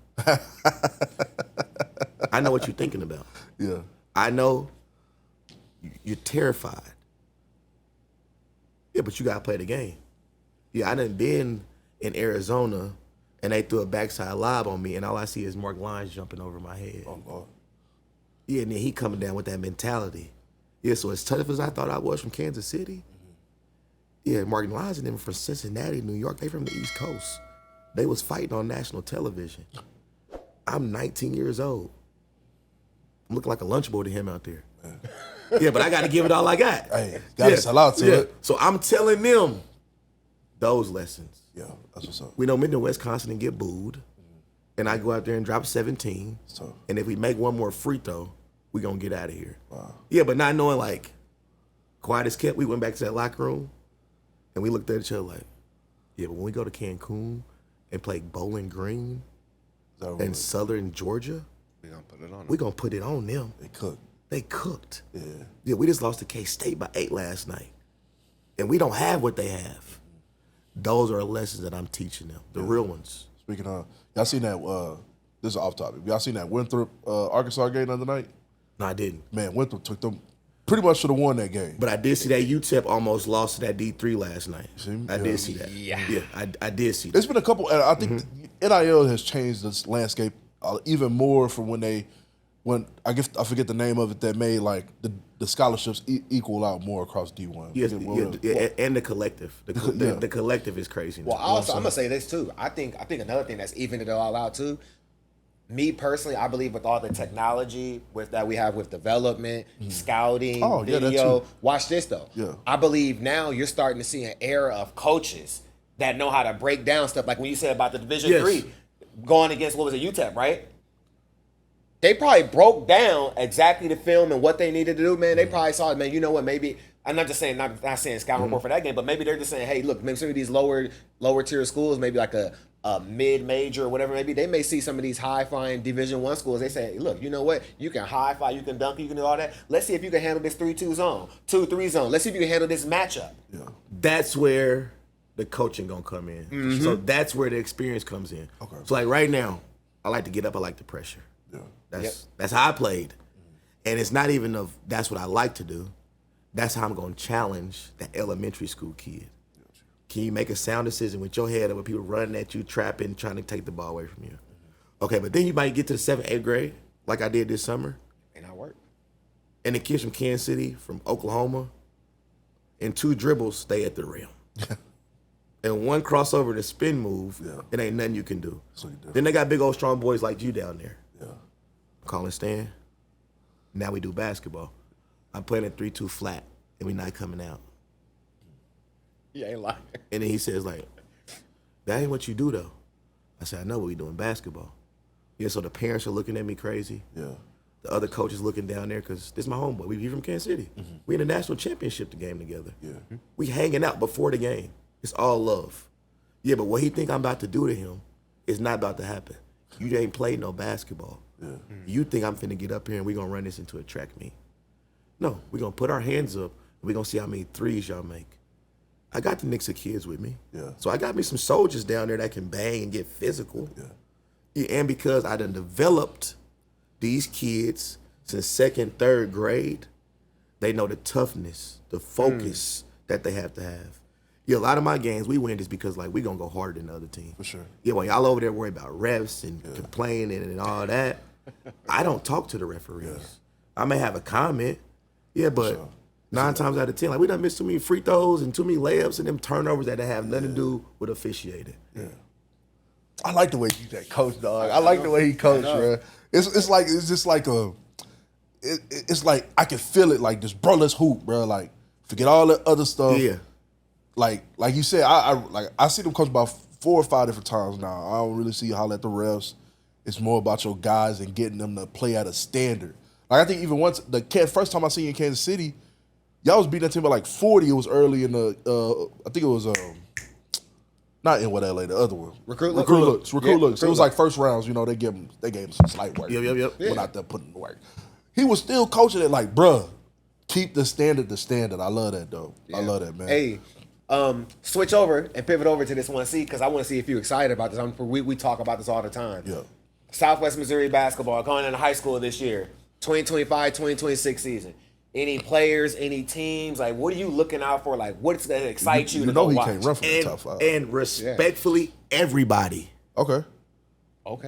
I know what you're thinking about. Yeah. I know you're terrified. Yeah, but you gotta play the game. Yeah, I done been in Arizona and they threw a backside lob on me, and all I see is Mark Lyons jumping over my head. Oh, God. Yeah, and then he coming down with that mentality. Yeah, so as tough as I thought I was from Kansas City, yeah, Mark Lyons and them from Cincinnati, New York, they from the East Coast. They was fighting on national television. I'm 19 years old. I'm looking like a lunchboy to him out there. Yeah, but I got to give it all I got. Hey, gotta sell out to it. So I'm telling them those lessons. Yeah, that's what's up. We know Minden, Wisconsin, and get booed. And I go out there and drop 17. So, And if we make one more free throw, we going to get out of here. wow. Yeah, but not knowing, like, quiet as kept, we went back to that locker room, and we looked at each other like, yeah, but when we go to Cancun and play Bowling Green in Southern Georgia, We gonna put it on. we going to put it on them. They cook. They cooked. Yeah. Yeah, we just lost to K-State by 8 last night. And we don't have what they have. Those are lessons that I'm teaching them, the real ones. Speaking of, y'all seen that, this is off topic. Y'all seen that Winthrop, Arkansas game the other night? No, I didn't. Man, Winthrop took them, pretty much should have won that game. But I did see that UTEP almost lost to that D3 last night. See? I Yeah. did see that. Yeah, I did see that. There's been a couple, and I think NIL has changed this landscape even more from when I forget the name of it, that made like the scholarships equal out more across D1. Yes, and the collective. The collective is crazy. Well, also, I'm gonna say this too. I think another thing that's evened it all out too. Me personally, I believe with all the technology that we have with development, scouting, Oh, yeah, that video. too. Watch this though. Yeah. I believe now you're starting to see an era of coaches that know how to break down stuff. Like when you said about the Division Yes. 3 going against, what was it, UTEP, right? They probably broke down exactly the film and what they needed to do, man. They probably saw it, man. You know what? Maybe I'm not just saying, not saying scouting report for that game, but maybe they're just saying, hey, look, maybe some of these lower tier schools, maybe like a mid-major or whatever, maybe they may see some of these high-flying Division I schools. They say, look, you know what? You can high-fly, you can dunk, you can do all that. Let's see if you can handle this 3-2 zone, 2-3 zone. Let's see if you can handle this matchup. Yeah. That's where the coaching gonna come in. So that's where the experience comes in. Okay. So like right now, I like to get up. I like the pressure. Yeah. That's how I played, and it's not even that's what I like to do. That's how I'm gonna challenge that elementary school kid. Can you make a sound decision with your head up with people running at you, trapping, trying to take the ball away from you? Okay, but then you might get to the 7th, 8th grade, like I did this summer, And I work. and the kids from Kansas City, from Oklahoma, in 2 dribbles, stay at the rim. And one crossover to spin move, it ain't nothing you can do. So you do. Then they got big old strong boys like you down there. Yeah. Calling Stan. Now we do basketball. I'm playing a 3-2 flat, and we not coming out. You ain't lying. And then he says, like, that ain't what you do, though. I said, I know what we do in basketball. Yeah, so the parents are looking at me crazy. Yeah. The other coaches looking down there, because this is my homeboy. We from Kansas City. We in the national championship the game together. Yeah. We hanging out before the game. It's all love. Yeah, but what he think I'm about to do to him is not about to happen. You ain't played no basketball. Yeah. You think I'm finna get up here and we gonna run this into a track meet. No, we gonna put our hands up and we gonna see how many threes y'all make. I got the Knicks of kids with me. Yeah. So I got me some soldiers down there that can bang and get physical. Yeah, and because I done developed these kids since 2nd, 3rd grade, they know the toughness, the focus that they have to have. Yeah, a lot of my games we win just because like we gonna go harder than the other team. For sure. Yeah, when y'all over there worry about refs and complaining and all that, I don't talk to the referees. I may have a comment, but sure. 9 times out of 10, like we done missed too many free throws and too many layups and them turnovers that have nothing to do with officiating. Yeah. I like the way you that coach, dog. I like the way he coached, bro. It's just like it's like I can feel it, like this, bro. Let's hoop, bro. Like forget all the other stuff. Yeah. Like you said, I see them coach about 4 or 5 different times now. I don't really see how at the refs. It's more about your guys and getting them to play at a standard. Like I think even once first time I seen you in Kansas City, y'all was beating that team by like 40. It was early in the I think it was not in what LA, the other one. Recruit looks. Recruit It was like first rounds. You know, they gave him some slight work. Yep. Went out there putting the work. He was still coaching it like, bruh, keep the standard. I love that though. I love that, man. Hey, switch over and pivot over to this one, because I want to see if you're excited about this. We talk about this all the time. Yeah. Southwest Missouri basketball going into high school this year, 2025-2026 season. Any players, any teams? Like, what are you looking out for? Like, what's going to excite you to know go he watch? can't run from the top 5. And respectfully, everybody. Okay.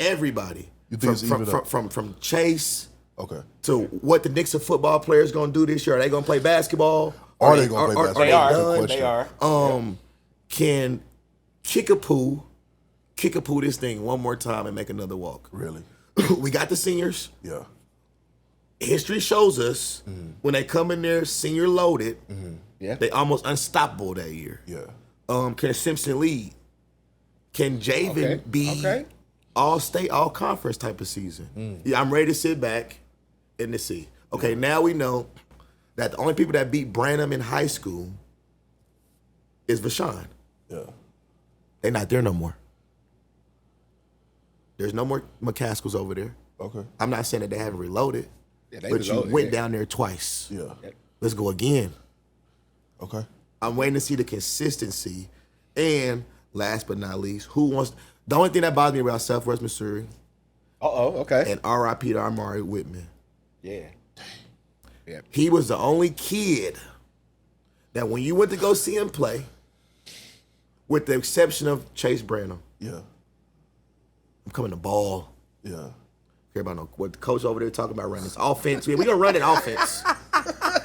Everybody. You think it's even up? From Chase Okay. to what the Knicks of football players gonna do this year. Are they gonna play basketball? Are they gonna play basketball? They are. Good They question. are. Can Kickapoo this thing one more time and make another walk? Really? We got the seniors. Yeah. History shows us when they come in there senior loaded, Yeah. they almost unstoppable that year. Yeah. Can Simpson lead? Can Javen be all state, all conference type of season? Yeah, I'm ready to sit back and to see. Okay, now we know that the only people that beat Branham in high school is Vashon. Yeah. They're not there no more. There's no more McCaskills over there. Okay. I'm not saying that they haven't reloaded, Yeah, they but was you loaded, went yeah. down there twice. Yeah. Let's go again. Okay. I'm waiting to see the consistency. And last but not least, the only thing that bothers me about Southwest Missouri Okay. and RIP to Amari Whitman, Yeah. Yeah. he was the only kid that when you went to go see him play, with the exception of Chase Branham, Yeah. I'm coming to ball. Yeah. Care about what the coach over there talking about running this offense. Yeah, we're gonna run an offense.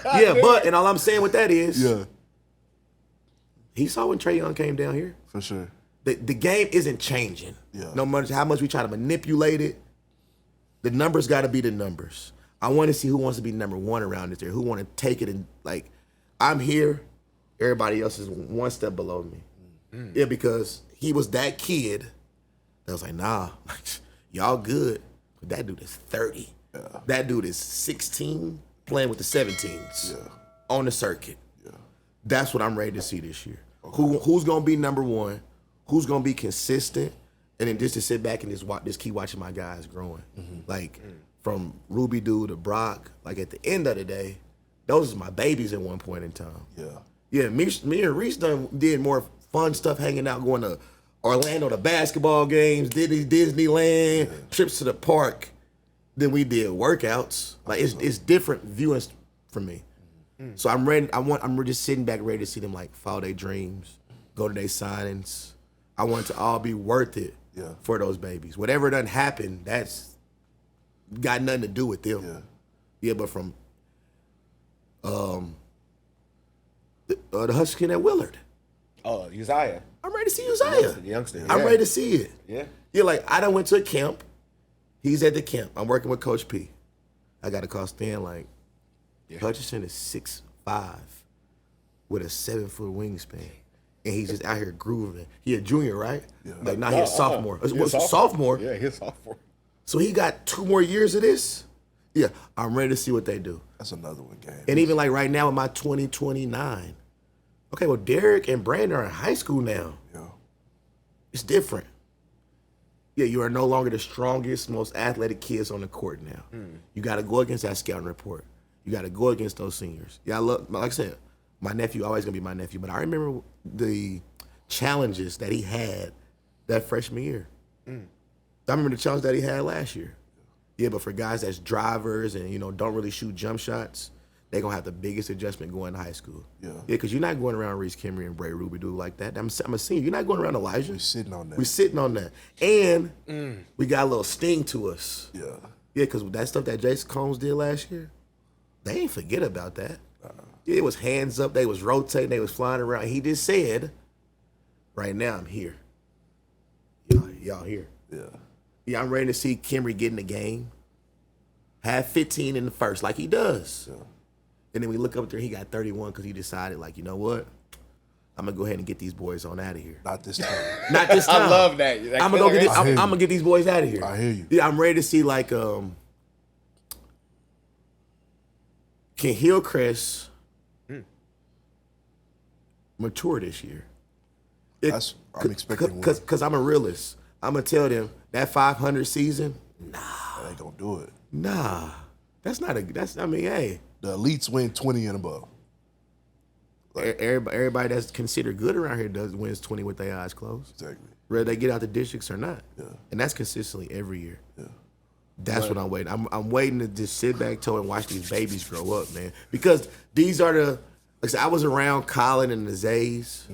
Yeah, but and all I'm saying with that is Yeah. he saw when Trae Young came down here. For sure. The game isn't changing. Yeah. No matter how much we try to manipulate it, the numbers got to be the numbers. I want to see who wants to be number one around this year. Who want to take it and like, I'm here. Everybody else is one step below me. Yeah, because he was that kid that was like, nah, y'all good, but that dude is 30. Yeah. That dude is 16 playing with the 17s Yeah. on the circuit. Yeah. That's what I'm ready to see this year. Who's gonna be number one? Who's gonna be consistent? And then just to sit back and just keep watching my guys growing. Like from Ruby Doo to Brock. Like at the end of the day, those are my babies at one point in time. Yeah. Yeah, me and Reese did more fun stuff, hanging out, going to Orlando to basketball games, Disneyland, trips to the park, than we did workouts. Like it's different viewing for me. So I'm ready. I'm just sitting back ready to see them like follow their dreams, go to their signings. I want it to all be worth it for those babies. Whatever doesn't happen, that's got nothing to do with them. Yeah, but from the Husky at Willard, Oh, Uzziah. I'm ready to see Uzziah. The youngster. I'm yeah. ready to see it. Yeah. Yeah, like I done went to a camp. He's at the camp. I'm working with Coach P. I got to call Stan like, Hutchinson is 6'5" with a 7-foot wingspan. And he's just out here grooving. He a junior, right? Yeah. Like now he's a sophomore. He a Sophomore. Yeah, he's a sophomore. So he got 2 more years of this. Yeah, I'm ready to see what they do. That's another one game. And even like right now in my 2029. Okay, well, Derek and Brandon are in high school now. Yeah. It's different. Yeah, you are no longer the strongest, most athletic kids on the court now. You got to go against that scouting report. You got to go against those seniors. Yeah, like I said, my nephew always gonna be my nephew, but I remember the challenges that he had that freshman year. I remember the challenge that he had last year. Yeah, but for guys that's drivers and don't really shoot jump shots, they're gonna have the biggest adjustment going to high school. Yeah. Yeah, because you're not going around Reese Kimmery and Bray Ruby do like that. I'm a senior. You're not going around Elijah. We're sitting on that. We're sitting on that. And we got a little sting to us. Yeah. Yeah, because that stuff that Jason Combs did last year, they ain't forget about that. Yeah, it was hands up. They was rotating. They was flying around. He just said, right now I'm here. Y'all here. Yeah. Yeah, I'm ready to see Kimry get in the game. Have 15 in the first like he does. Yeah. And then we look up there, he got 31 because he decided, like, you know what? I'm going to go ahead and get these boys on out of here. Not this time. Not this time. I love that. I'm going to I hear you. I'm gonna get these boys out of here. I hear you. Yeah, I'm ready to see, like, can Hillcrest mature this year? I'm expecting one. Because I'm a realist. I'm going to tell them that 500 season, I ain't gonna do it. nah. That's not hey. The elites win 20 and above. Everybody that's considered good around here wins 20 with their eyes closed. Exactly. Whether they get out the districts or not. Yeah. And that's consistently every year. Yeah. That's what I'm waiting. I'm waiting to just sit back, toe, and watch these babies grow up, man. Because these are like I said, I was around Colin and the Zays,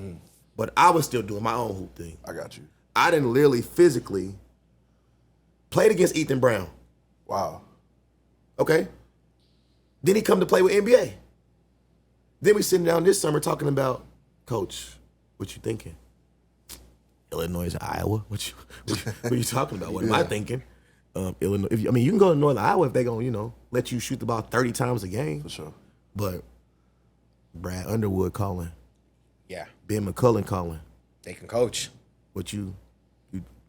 but I was still doing my own hoop thing. I got you. I didn't literally physically played against Ethan Brown. Wow. Okay. Then he come to play with NBA. Then we sitting down this summer talking about, Coach, what you thinking? Illinois and Iowa? What are you talking about? What am I thinking? Illinois. You can go to Northern Iowa if they gonna, let you shoot the ball 30 times a game. For sure. But Brad Underwood calling, Yeah. Ben McCullen calling. They can coach. What you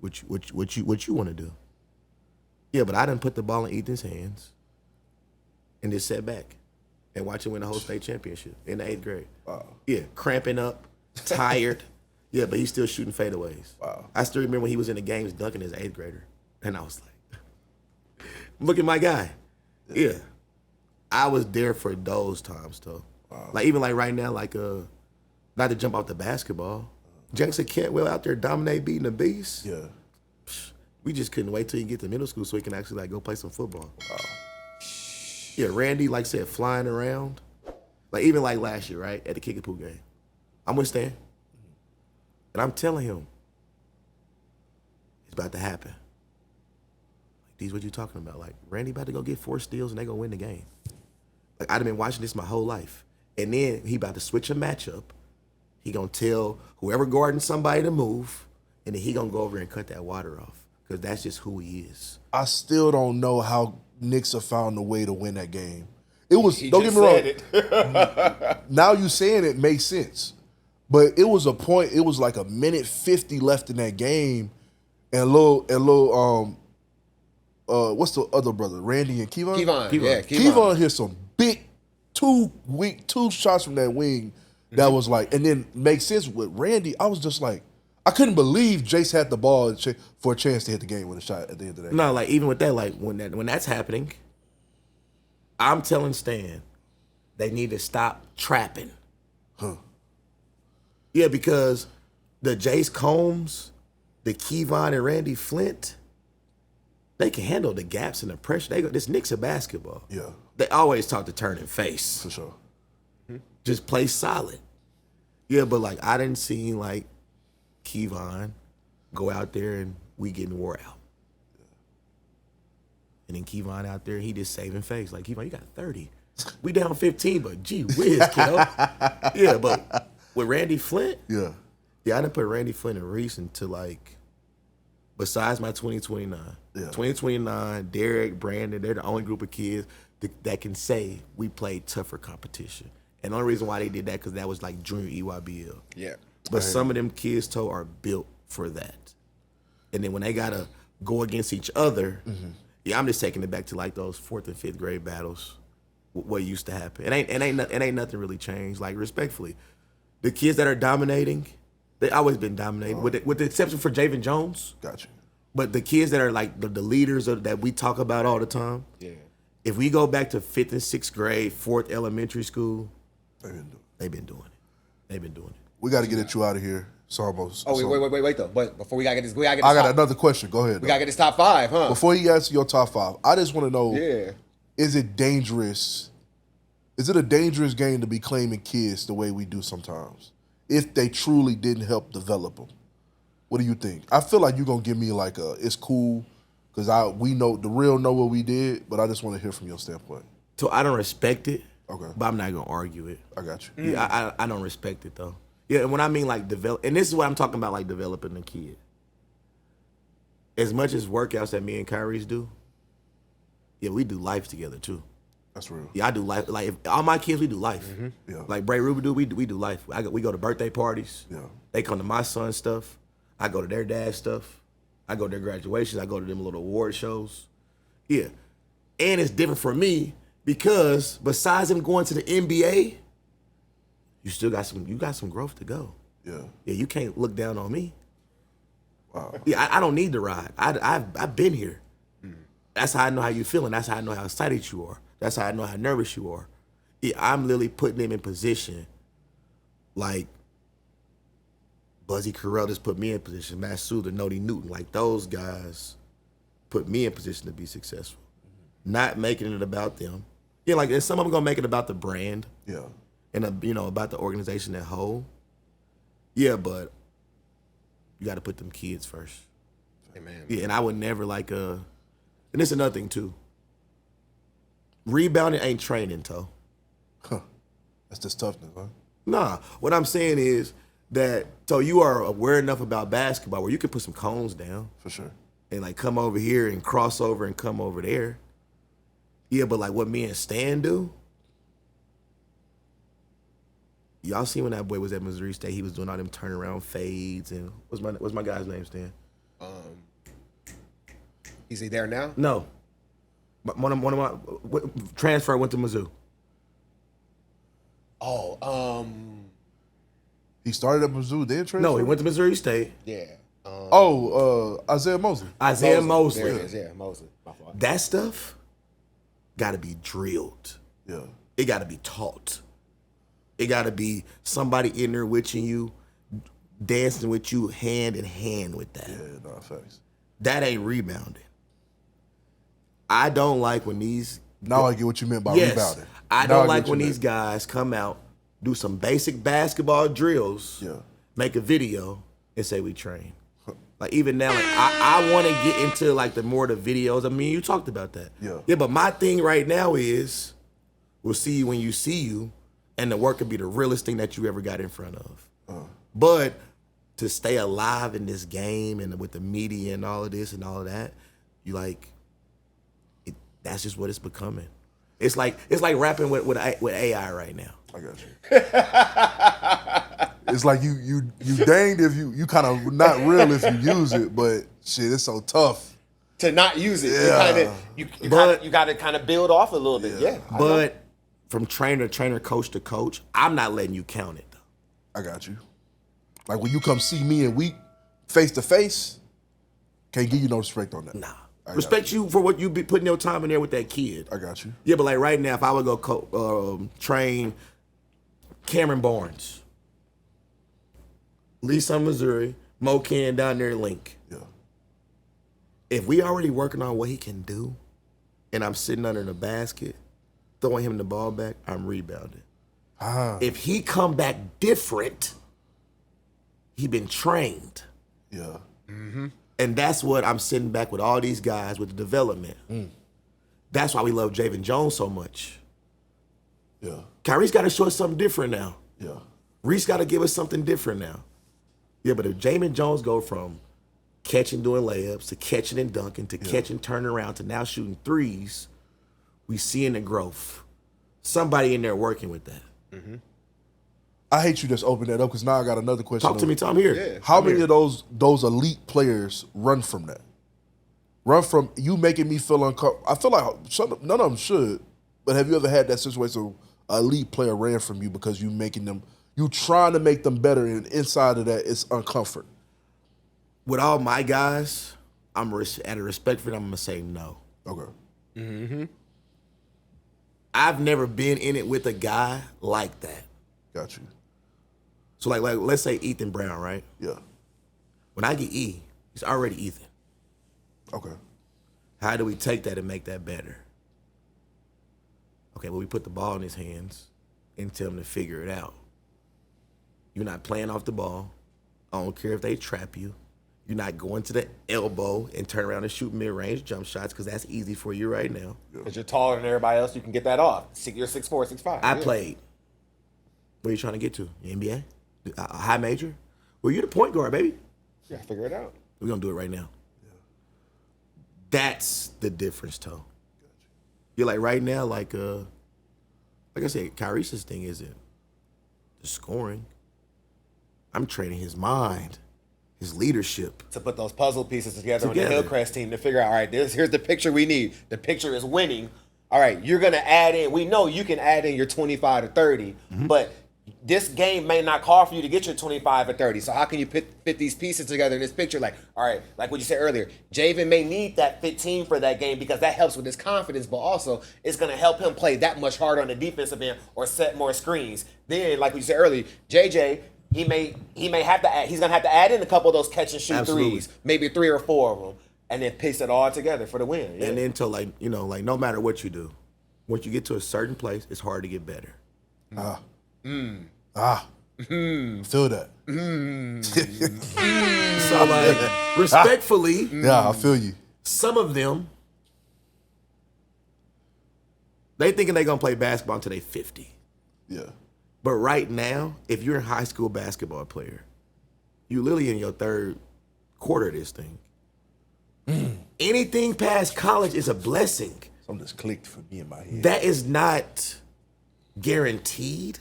want to do? Yeah, but I didn't put the ball in Ethan's hands and just sat back and watch him win the whole state championship in the 8th grade. Wow. Yeah, cramping up, tired. Yeah, but he's still shooting fadeaways. Wow. I still remember when he was in the games dunking as an 8th grader. And I was like, look at my guy. Yeah. I was there for those times, though. Wow. Like, even like right now, like, not to jump off the basketball, Jackson Cantwell out there dominate beating the beast. Yeah. We just couldn't wait till he get to middle school so he can actually, like, go play some football. Wow. Yeah, Randy, like I said, flying around. Like, even like last year, right, at the Kickapoo game. I'm with Stan. And I'm telling him, it's about to happen. Like, these what you talking about? Like, Randy about to go get 4 steals and they gonna win the game. Like, I've been watching this my whole life. And then he about to switch a matchup. He gonna tell whoever guarding somebody to move, and then he gonna go over and cut that water off. Because that's just who he is. I still don't know how Knicks have found a way to win that game. It was, He don't get just me said wrong. Now you saying it makes sense. But it was a point, it was like a minute 50 left in that game. And what's the other brother? Randy and Kevon? Kevon. Yeah, Kevon hit some big two shots from that wing that was like, and then makes sense with Randy. I was just like, I couldn't believe Jace had the ball for a chance to hit the game with a shot at the end of that. No, like even with that, like when that's happening, I'm telling Stan, they need to stop trapping. Huh. Yeah, because the Jace Combs, the Kevon and Randy Flint, they can handle the gaps and the pressure. This Knicks of basketball. Yeah, They always talk to turning face. for sure. Just play solid. Yeah, but like I didn't see like Kevon go out there and we getting wore out. And then Kevon out there, he just saving face. Like, Kevon, you got 30. We down 15, but gee whiz, kiddo. Yeah, but with Randy Flint, Yeah. I didn't put Randy Flint and Reese into like, besides my 2029. Yeah. 2029, Derek, Brandon, they're the only group of kids that can say we played tougher competition. And the only reason why they did that, because that was like junior EYBL. Yeah. But some of them kids, Toe, are built for that. And then when they got to go against each other, yeah, I'm just taking it back to like those 4th and 5th grade battles, what used to happen. It ain't nothing really changed. Like, respectfully, the kids that are dominating, they always been dominating, with the exception for Javen Jones. Got you. But the kids that are like the leaders that we talk about all the time, Yeah. if we go back to 5th and 6th grade, 4th elementary school, They've been doing it. they've been doing it. We got to get you out of here. It's almost. Oh, wait, though. But before we gotta get this, I got top, another question. Go ahead. we gotta get this top 5, huh? Before you answer your top 5, I just want to know: Yeah. is it dangerous? Is it a dangerous game to be claiming kids the way we do sometimes? If they truly didn't help develop them, what do you think? I feel like you're gonna give me like it's cool because we know the real know what we did, but I just want to hear from your standpoint. So I don't respect it, Okay. but I'm not gonna argue it. I got you. Yeah, I don't respect it though. Yeah, and when I mean like develop, and this is what I'm talking about, like developing a kid. As much as workouts that me and Kyrie's do, yeah, we do life together too. That's real. Yeah, I do life. Like if all my kids, we do life. Yeah. Like Bray Ruby do, we do life. We go to birthday parties. Yeah. They come to my son's stuff. I go to their dad's stuff. I go to their graduations. I go to them little award shows. Yeah, and it's different for me because besides them going to the NBA, you still got some growth to go. Yeah. Yeah, you can't look down on me. Wow. Yeah, I don't need to ride. I've been here. That's how I know how you feeling. That's how I know how excited you are. That's how I know how nervous you are. Yeah, I'm literally putting them in position. Like Buzzy Carell just put me in position. Matt Souther, Nodie Newton, like those guys put me in position to be successful. Not making it about them. Yeah, like and some of them gonna make it about the brand. Yeah. And about the organization as a whole. Yeah, but You got to put them kids first. Amen. Yeah, and I would never and this is another thing too. Rebounding ain't training, Toe. That's just toughness, huh? Nah, what I'm saying is that you are aware enough about basketball where you can put some cones down For sure. and like come over here and cross over and come over there. Yeah, but like what me and Stan do, y'all see when that boy was at Missouri State, he was doing all them turnaround fades and what's my guy's name, Stan? Is he there now? No, one of my transfer went to Mizzou. Oh, He started at Mizzou, then transferred? No, he went to Missouri State. yeah. Isaiah Mosley. Isaiah Mosley. There it is. Yeah, Mosley. My fault. That stuff got to be drilled. Yeah. It got to be taught. It got to be somebody in there with you, dancing with you hand in hand with that. Yeah, no, facts. That ain't rebounding. I don't like when these. Now I get what you meant by Yes, rebounding. I Now don't get like what when you these meant. guys come out, do some basic basketball drills, Yeah. make a video, and say we train. Like even now, like, I want to get into like the videos. I mean, you talked about that. Yeah. Yeah, but my thing right now is, we'll see you when you see you, and the work will be the realest thing that you ever got in front of. But to stay alive in this game and with the media and all of this and all of that, you like, that's just what it's becoming. It's like rapping with AI right now. I got you. It's like you danged if you kind of not real if you use it, but shit, it's so tough. To not use it, Yeah. you got to kind of build off a little bit. Yeah. But from trainer to trainer, coach to coach, I'm not letting you count it though. I got you. Like when you come see me in week, face to face, can't give you no respect on that. Nah. I got Respect you for what you be putting your time in there with that kid. I got you. Yeah, but like right now, if I would go train Cameron Barnes, Lee Summit, Missouri, Mo Ken down there, Link. Yeah. If we already working on what he can do, and I'm sitting under the basket, throwing him the ball back, I'm rebounding. If he come back different, he been trained. Yeah. And that's what I'm sitting back with all these guys with the development. That's why we love Javen Jones so much. Yeah. Kyrie's got to show us something different now. Yeah. Reese got to give us something different now. Yeah, but if Jamin Jones go from catching, doing layups, to catching and dunking, to catching, turning around, to now shooting threes, we seeing the growth. Somebody in there working with that. I hate you just open that up because now I got another question. Talk to me, Tom. Here. How many of those elite players run from that? Run from you making me feel uncomfortable. I feel like none of them should, but have you ever had that situation where an elite player ran from you because you trying to make them better, and inside of that it's uncomfort? With all my guys, out of respect for them, I'm going to say no. Okay. I've never been in it with a guy like that. Got you. So like let's say Ethan Brown, right? Yeah. When I get E, he's already Ethan. Okay. How do we take that and make that better? Okay, well, we put the ball in his hands and tell him to figure it out. You're not playing off the ball. I don't care if they trap you. You're not going to the elbow and turn around and shoot mid-range jump shots because that's easy for you right now. Because you're taller than everybody else, you can get that off. You're 6'4", 6'5". I played. Where are you trying to get to? The NBA? A high major? Well, you're the point guard, baby. Yeah, figure it out. We're going to do it right now. That's the difference, Toe. You're like right now, like I said, Kyrie's thing isn't the scoring. I'm training his mind, his leadership. To put those puzzle pieces together on Together. the Hillcrest team to figure out, all right, here's the picture we need. The picture is winning. All right, you're going to add in. We know you can add in your 25 to 30, but this game may not call for you to get your 25 or 30. So how can you fit these pieces together in this picture? Like, all right, like what you said earlier, Javen may need that 15 for that game because that helps with his confidence, but also it's going to help him play that much harder on the defensive end or set more screens. Then, like we said earlier, JJ, he may have to add, he's going to have to add in a couple of those catch and shoot Absolutely. threes, maybe 3 or 4 of them, and then piece it all together for the win. Yeah. And then to like no matter what you do, once you get to a certain place, it's hard to get better. Feel that. So like, respectfully, Yeah, I feel you. some of them, they thinking they gonna play basketball until they 50. Yeah. But right now, if you're a high school basketball player, you literally in your third quarter of this thing. Anything past college is a blessing. Something just clicked for me in my head. That is not guaranteed.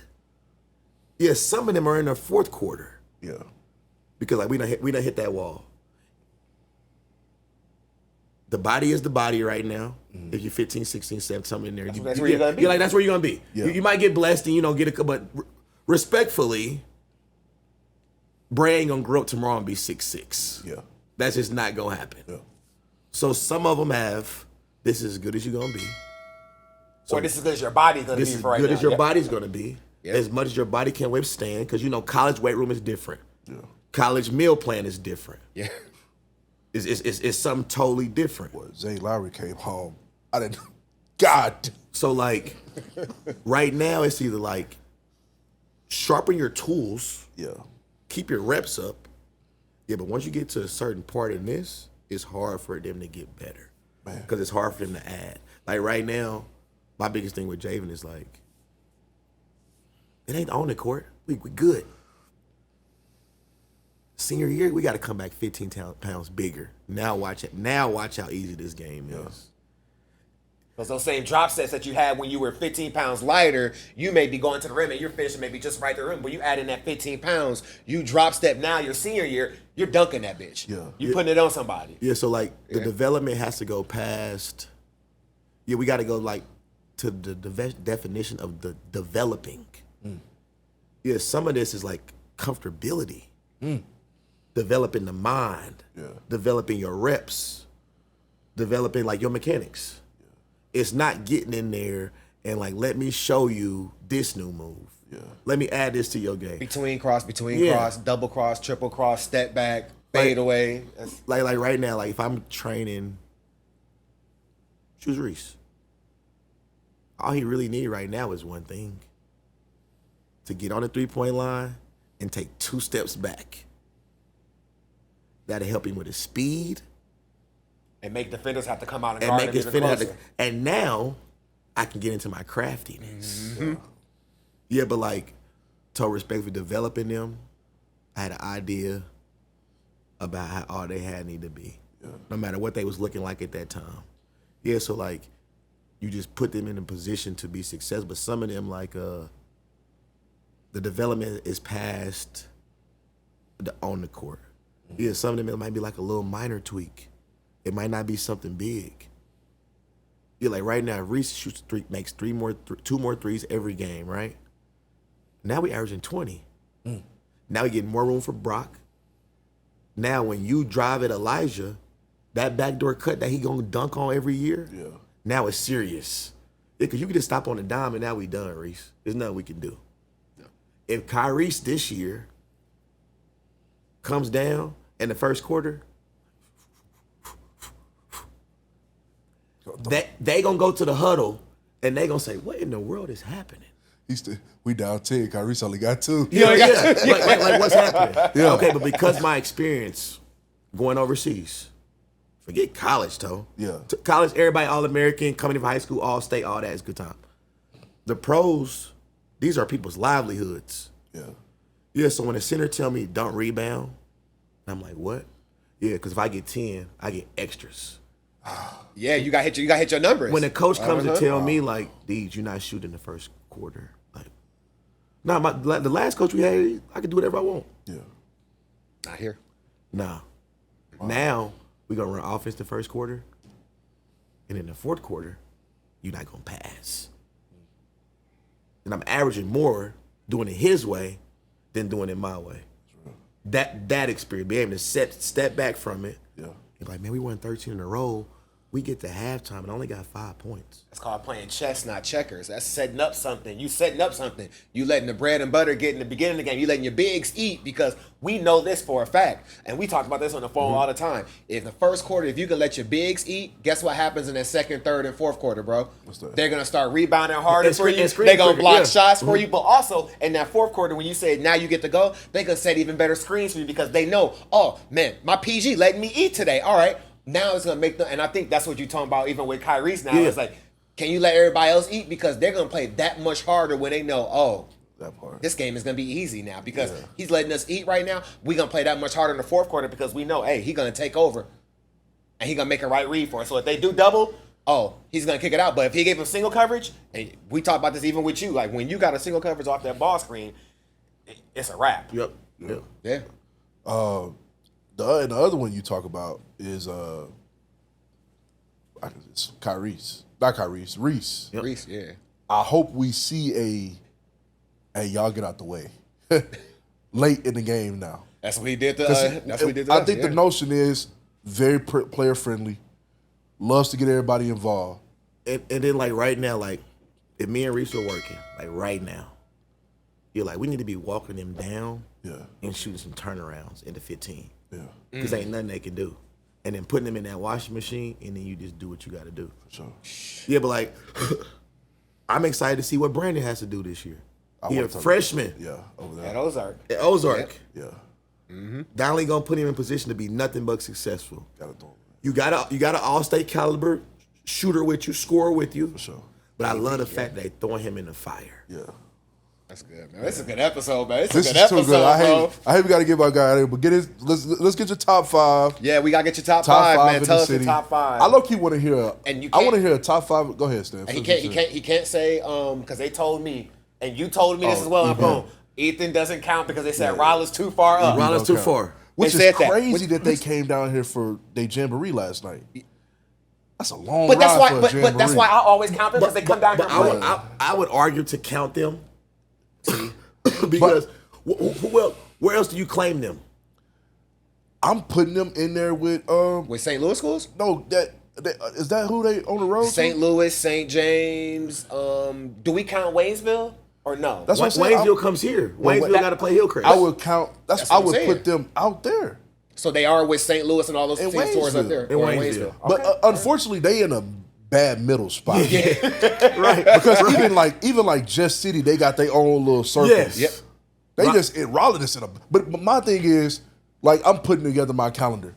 Yeah, some of them are in their fourth quarter Yeah. because like we done hit that wall. The body is the body right now. If you're 15, 16, 17, something in there. That's where you're gonna be. You're like, that's where you're gonna be. Yeah. You might get blessed and get a, but respectfully, Bray ain't gonna grow up tomorrow and be 6'6". Yeah. That's just not gonna happen. Yeah. So some of them have, this is as good as you're gonna be. Or this is good as your body's gonna This be is for right good now. as your Yep. body's gonna be. Yep. As much as your body can withstand, because college weight room is different. Yeah. College meal plan is different. Yeah. It's something totally different. Well, Zay Lowry came home. I didn't. God. So like, right now it's either like, sharpen your tools, Yeah. keep your reps up. Yeah, but once you get to a certain part in this, it's hard for them to get better. Man. Because it's hard for them to add. Like right now, my biggest thing with Javen is like, it ain't on the court. We good. Senior year, we got to come back 15 pounds bigger. Now watch it. Now watch how easy this game is. Because those same drop sets that you had when you were 15 pounds lighter, you may be going to the rim and you're finishing maybe just right to the rim. But you add in that 15 pounds, you drop step now your senior year, you're dunking that bitch. Yeah. You putting it on somebody. Yeah, so like the development has to go past. Yeah, we got to go like to the definition of the developing. Yeah, some of this is like comfortability, developing the mind, developing your reps, developing like your mechanics. It's not getting in there and like, let me show you this new move. Yeah. Let me add this to your game. Between cross, double cross, triple cross, step back, fade away. Like right now, like if I'm training, choose Reese. All he really need right now is one thing: to get on the 3-point line and take 2 steps back. That'll help him with his speed. And make defenders have to come out and And guard make him his even defender have closer. to, and now I can get into my craftiness. Yeah, but like, to respect for developing them, I had an idea about how all they had need to be, no matter what they was looking like at that time. Yeah, so like, you just put them in a position to be successful. But some of them, like, the development is past on the court. Yeah, some of them it might be like a little minor tweak. It might not be something big. Yeah, like right now, Reese shoots makes 2 more threes every game, right? Now we averaging 20. Now we getting more room for Brock. Now when you drive at Elijah, that backdoor cut that he gonna dunk on every year, now it's serious. Yeah, because you can just stop on the dime and now we done, Reese. There's nothing we can do. If Kyrie this year comes down in the first quarter, they gonna go to the huddle and they gonna say, what in the world is happening? We down 10. Kyrie only got 2. Yeah. like what's happening? Yeah. Okay, but because my experience going overseas, forget college, though. Yeah. College, everybody All-American, coming from high school, All-State, all that is good time. The pros, these are people's livelihoods. Yeah. Yeah, so when a center tell me don't rebound, I'm like, what? Yeah, because if I get 10, I get extras. Yeah, you got hit your numbers. When the coach comes to tell me like, Deej, you're not shooting the first quarter. Like, nah, the last coach we had, I could do whatever I want. Yeah. Not here. Nah. Now we're gonna run offense the first quarter, and in the fourth quarter, you're not gonna pass. And I'm averaging more doing it his way than doing it my way. That experience, being able to step back from it. Yeah. You're like, man, we won 13 in a row. We get to halftime and only got 5 points. It's called playing chess, not checkers. That's setting up something. You setting up something. You letting the bread and butter get in the beginning of the game. You letting your bigs eat because we know this for a fact. And we talk about this on the phone all the time. If the first quarter, if you can let your bigs eat, guess what happens in the second, third, and fourth quarter, bro? What's that? They're going to start rebounding harder And for you. screen They're going to quicker, block yeah. shots for you. But also, in that fourth quarter, when you say now you get to go, they going to set even better screens for you because they know, oh, man, my PG letting me eat today. All right. Now it's gonna make them, and I think that's what you're talking about. Even with Kyrie's now, it's like, can you let everybody else eat because they're gonna play that much harder when they know, oh, That part. this game is gonna be easy now because he's letting us eat right now. We're gonna play that much harder in the fourth quarter because we know, hey, he's gonna take over, and he's gonna make a right read for us. So if they do double, oh, he's gonna kick it out. But if he gave him single coverage, and we talked about this even with you, like when you got a single coverage off that ball screen, it's a wrap. Yep. Yeah. The other one you talk about is it's Kyrie's. Not Kyrie's, Reese. Yep. Reese, yeah. I hope we see a y'all get out the way late in the game now. That's what he did to. 'Cause That's what he did to I us, think yeah. the notion is very player friendly, loves to get everybody involved. And then like right now, like if me and Reese are working, like right now, you're like, we need to be walking them down and shooting some turnarounds into 15. Yeah. Because ain't nothing they can do. And then putting them in that washing machine, and then you just do what you got to do. For sure. Yeah, but like, I'm excited to see what Brandon has to do this year. He's a wanna talk freshman Yeah, over there. At Ozark. at Ozark. Yeah. Not only gonna put him in position to be nothing but successful. Gotta throw him. You got an all-state caliber shooter with you, scorer with you. For sure. But I love the fact that they throwing him in the fire. Yeah. That's good, man. This is a good episode, man. This This is a is good too episode, good. bro. I hate we gotta get my guy out here, but let's get your top 5. Yeah, we gotta get your top Top five, 5 man. in Tell the us your city. top 5. I low key want to hear. And you I want to can't- hear a top 5. Go ahead, Stan. And he can't say because they told me and you told me this as well. I'm going. Ethan doesn't count because they said Rollins too far up. Rollins too far. Which They is said that. crazy that they came down here for their jamboree last night. That's a long But that's ride why. for a But jamboree. that's why I always count them because they come down here. But and play. I would argue to count them because where else do you claim them? I'm putting them in there with With St. Louis schools, no is that who they on the road? St. Louis, St. James. Do we count Waynesville or no? That's what I'm saying. Waynesville comes here. Waynesville that- got to play Hillcrest. I would count. That's I what I'm would saying. put them out there. So they are with St. Louis and all those In team stores up Waynesville. there. In Or Waynesville. But unfortunately, they in a bad middle spot. right. Because even like Just City, they got their own little circle. Yes. Yep. They just in Raleigh is in a. But my thing is, like, I'm putting together my calendar.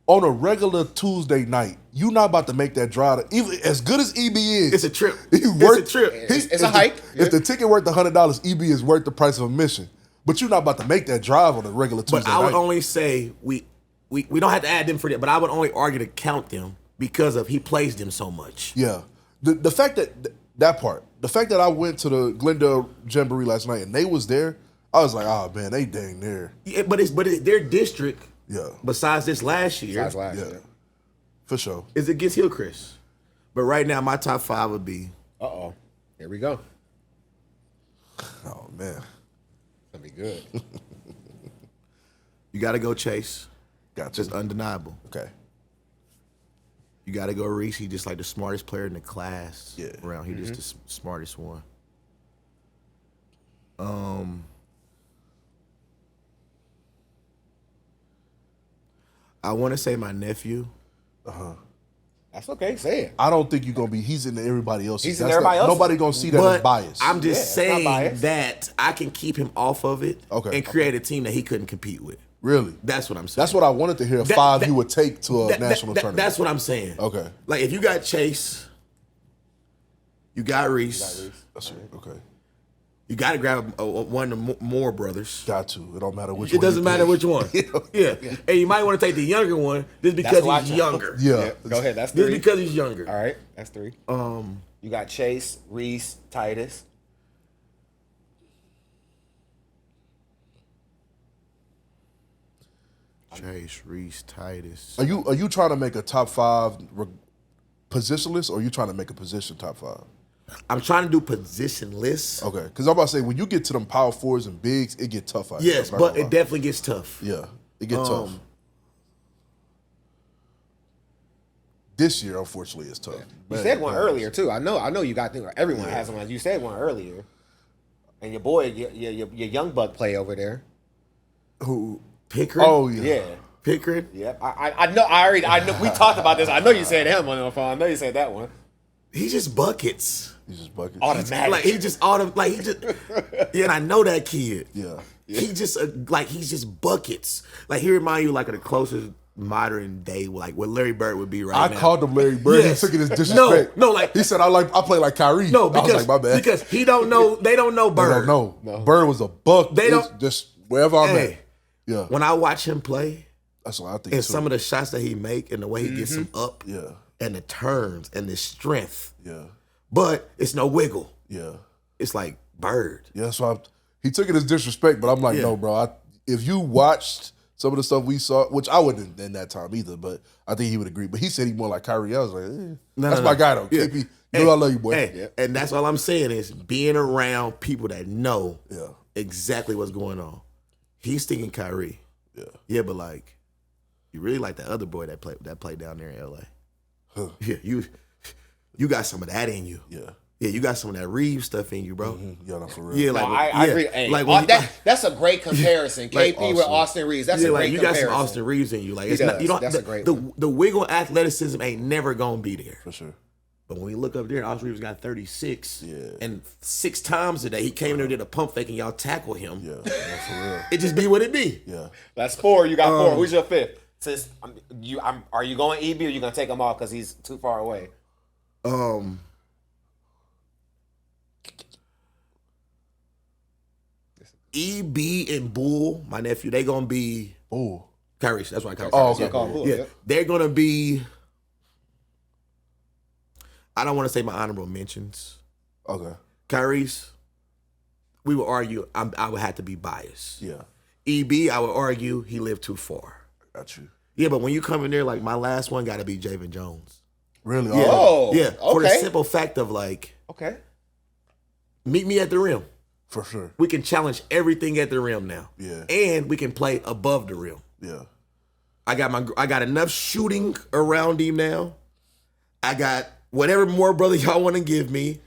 On a regular Tuesday night, you're not about to make that drive. Even as good as EB is, It's a trip. You It's worth, a trip. It's a hike. If the ticket worth $100, EB is worth the price of admission. But you're not about to make that drive on a regular Tuesday But I would night. only say we don't have to add them for that. But I would only argue to count them because of he plays them so much. Yeah, the fact that part, the fact that I went to the Glendale Jamboree last night and they was there, I was like, oh man, they dang there. Yeah, but it's their district. Yeah, Besides this last year, That's last yeah, year. for sure. is against Hillcrest. But right now, my top 5 would be Uh-oh. Here we go. Oh man, That'll be good. you got to go Chase. got Just you. undeniable. Okay, You got to go Reese. He's just like the smartest player in the class. Yeah. Around. He's just the smartest one. I want to say my nephew. That's okay. Say it. I don't think you're gonna be. He's in everybody else's. He's in That's everybody not- else's. Nobody gonna see that as But bias. I'm just it's not saying biased. that I can keep him off of it Okay. and create a team that he couldn't compete with. really. That's what I'm saying. That's what I wanted to hear. That- 5 that- you would take to a national tournament. That's what I'm saying. Okay. Like if you got Chase, you got Reese, That's it. Okay, you got to grab one of the Moore brothers. got to. It don't matter which. It one doesn't you matter pick. which one. Yeah. And you might want to take the younger one just because why he's I- younger. Yeah. Go ahead. That's Just 3. because he's younger. All right. That's 3. You got Chase, Reese, Titus. Chase, Reese, Titus. Are you trying to make a top 5 positionless, or are you trying to make a position top 5? I'm trying to do positionless. Okay, because I'm about to say when you get to them power forwards and bigs, it get tough out here. Yes, I'm not but gonna it lie. definitely gets tough. Yeah, it get tough. This year, unfortunately, is tough. You Man, said one man. earlier too. I know you got everyone has one. You said one earlier, and your boy, your young buck play over there. Who? Pickard? Oh yeah. Yeah. Pickard? Yep. I know. I know. We talked about this. I know you said him on the phone. I know you said that one. He just buckets. He's just buckets. Automatic. Like he just yeah, and I know that kid. Yeah. He just he's just buckets. Like he remind you like of the closest modern day like what Larry Bird would be right now. I called him Larry Bird. Yes. He took it as disrespect. No, like he said I play like Kyrie. no, I was because like, my bad. because he don't know. They don't know They Bird. don't know. Bird was a buck. They It's don't- just wherever I'm Hey, at. Yeah. when I watch him play That's what I think. and too. some of the shots that he make and the way he gets them up, Yeah. and the turns and the strength, Yeah. but it's no wiggle. Yeah. It's like Bird. Yeah. So he took it as disrespect, but I'm like, Yeah. no, bro. If you watched some of the stuff we saw, which I wouldn't in that time either, but I think he would agree. But he said he more like Kyrie. I was like, that's my guy though. Yeah. KP, you know I love you, boy. Hey, and that's all I'm saying is being around people that know Yeah. exactly what's going on. He's thinking Kyrie. Yeah. Yeah, but like, you really like that other boy that played down there in LA. Huh. Yeah, you got some of that in you. Yeah. Yeah, you got some of that Reeves stuff in you, bro. Yeah, no, for real. Yeah, No, like I yeah, agree. Hey, like when you, that's a great comparison. Like KP with Austin Reeves. That's yeah, a like great you got comparison. some Austin Reeves in you. Like He it's not, does. you don't. That's a the, great the, one. the wiggle athleticism ain't never gonna be there. For sure. But when we look up there, Austin Reeves got 36. Yeah. And 6 times today he came in there and did a pump fake and y'all tackle him. Yeah. No, for real. It just be what it be. Yeah. That's 4. You got 4. Who's your 5th? Since are you going EB or you gonna take him off because he's too far away? EB and Bull, my nephew, they gonna be Oh. Kyrie. That's why I call Oh, Kyrie. okay. Call Bull, Yeah, yeah. they're gonna be. I don't want to say my honorable mentions. Okay. Kyrie's, we would argue I would have to be biased. Yeah. EB, I would argue he lived too far. Got you. Yeah, but when you come in there, like my last one got to be Javen Jones. Really? Yeah, Oh, yeah. For the okay. simple fact of like, Okay. meet me at the rim. For sure. We can challenge everything at the rim now. Yeah. And we can play above the rim. Yeah. I got enough shooting around him now. I got whatever more brother y'all want to give me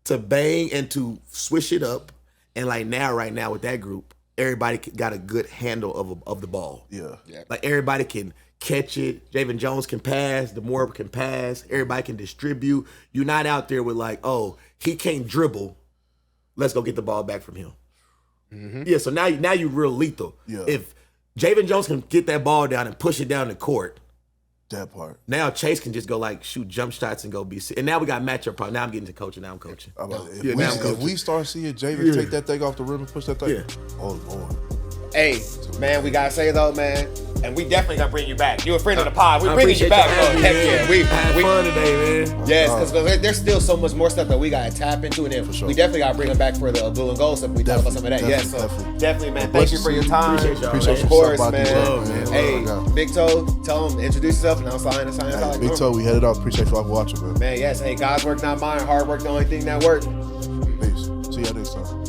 to bang and to swish it up. And like right now with that group, everybody got a good handle of the ball. Yeah. Like everybody can catch it. Javen Jones can pass. DeMore can pass. Everybody can distribute. You're not out there with like, oh, he can't dribble. Let's go get the ball back from him. Yeah, so now you're real lethal. Yeah. If Javen Jones can get that ball down and push it down the court, That part. now Chase can just go like shoot jump shots and go be. And now we got matchup problem. Now I'm getting to coaching. Now I'm coaching. If, now I'm if coaching. we start seeing Javen Yeah. take that thing off the rim and push that thing, Yeah. oh Lord. Hey, man, we gotta say though, man, and we definitely gonna bring you back. You a friend of the pod. We I bringing you appreciate back, y'all bro. having me, Heck man. yeah, we had fun today, man. yes, because there's still so much more stuff that we gotta tap into, and then sure. we definitely gotta bring him back for the blue and gold stuff. We talk about some of that, yes. So definitely, man. Thank you for your time. Appreciate y'all, Appreciate man. Of course, Stop by man. these love, man. Hey, Love, I got. Big Toe, tell him, introduce yourself, and I'll sign us Hey, out. Big Toe, we headed out. Appreciate y'all for watching, man. Man, yes. Hey, God's work, not mine. Hard work, the only thing that works. Peace. See y'all next time.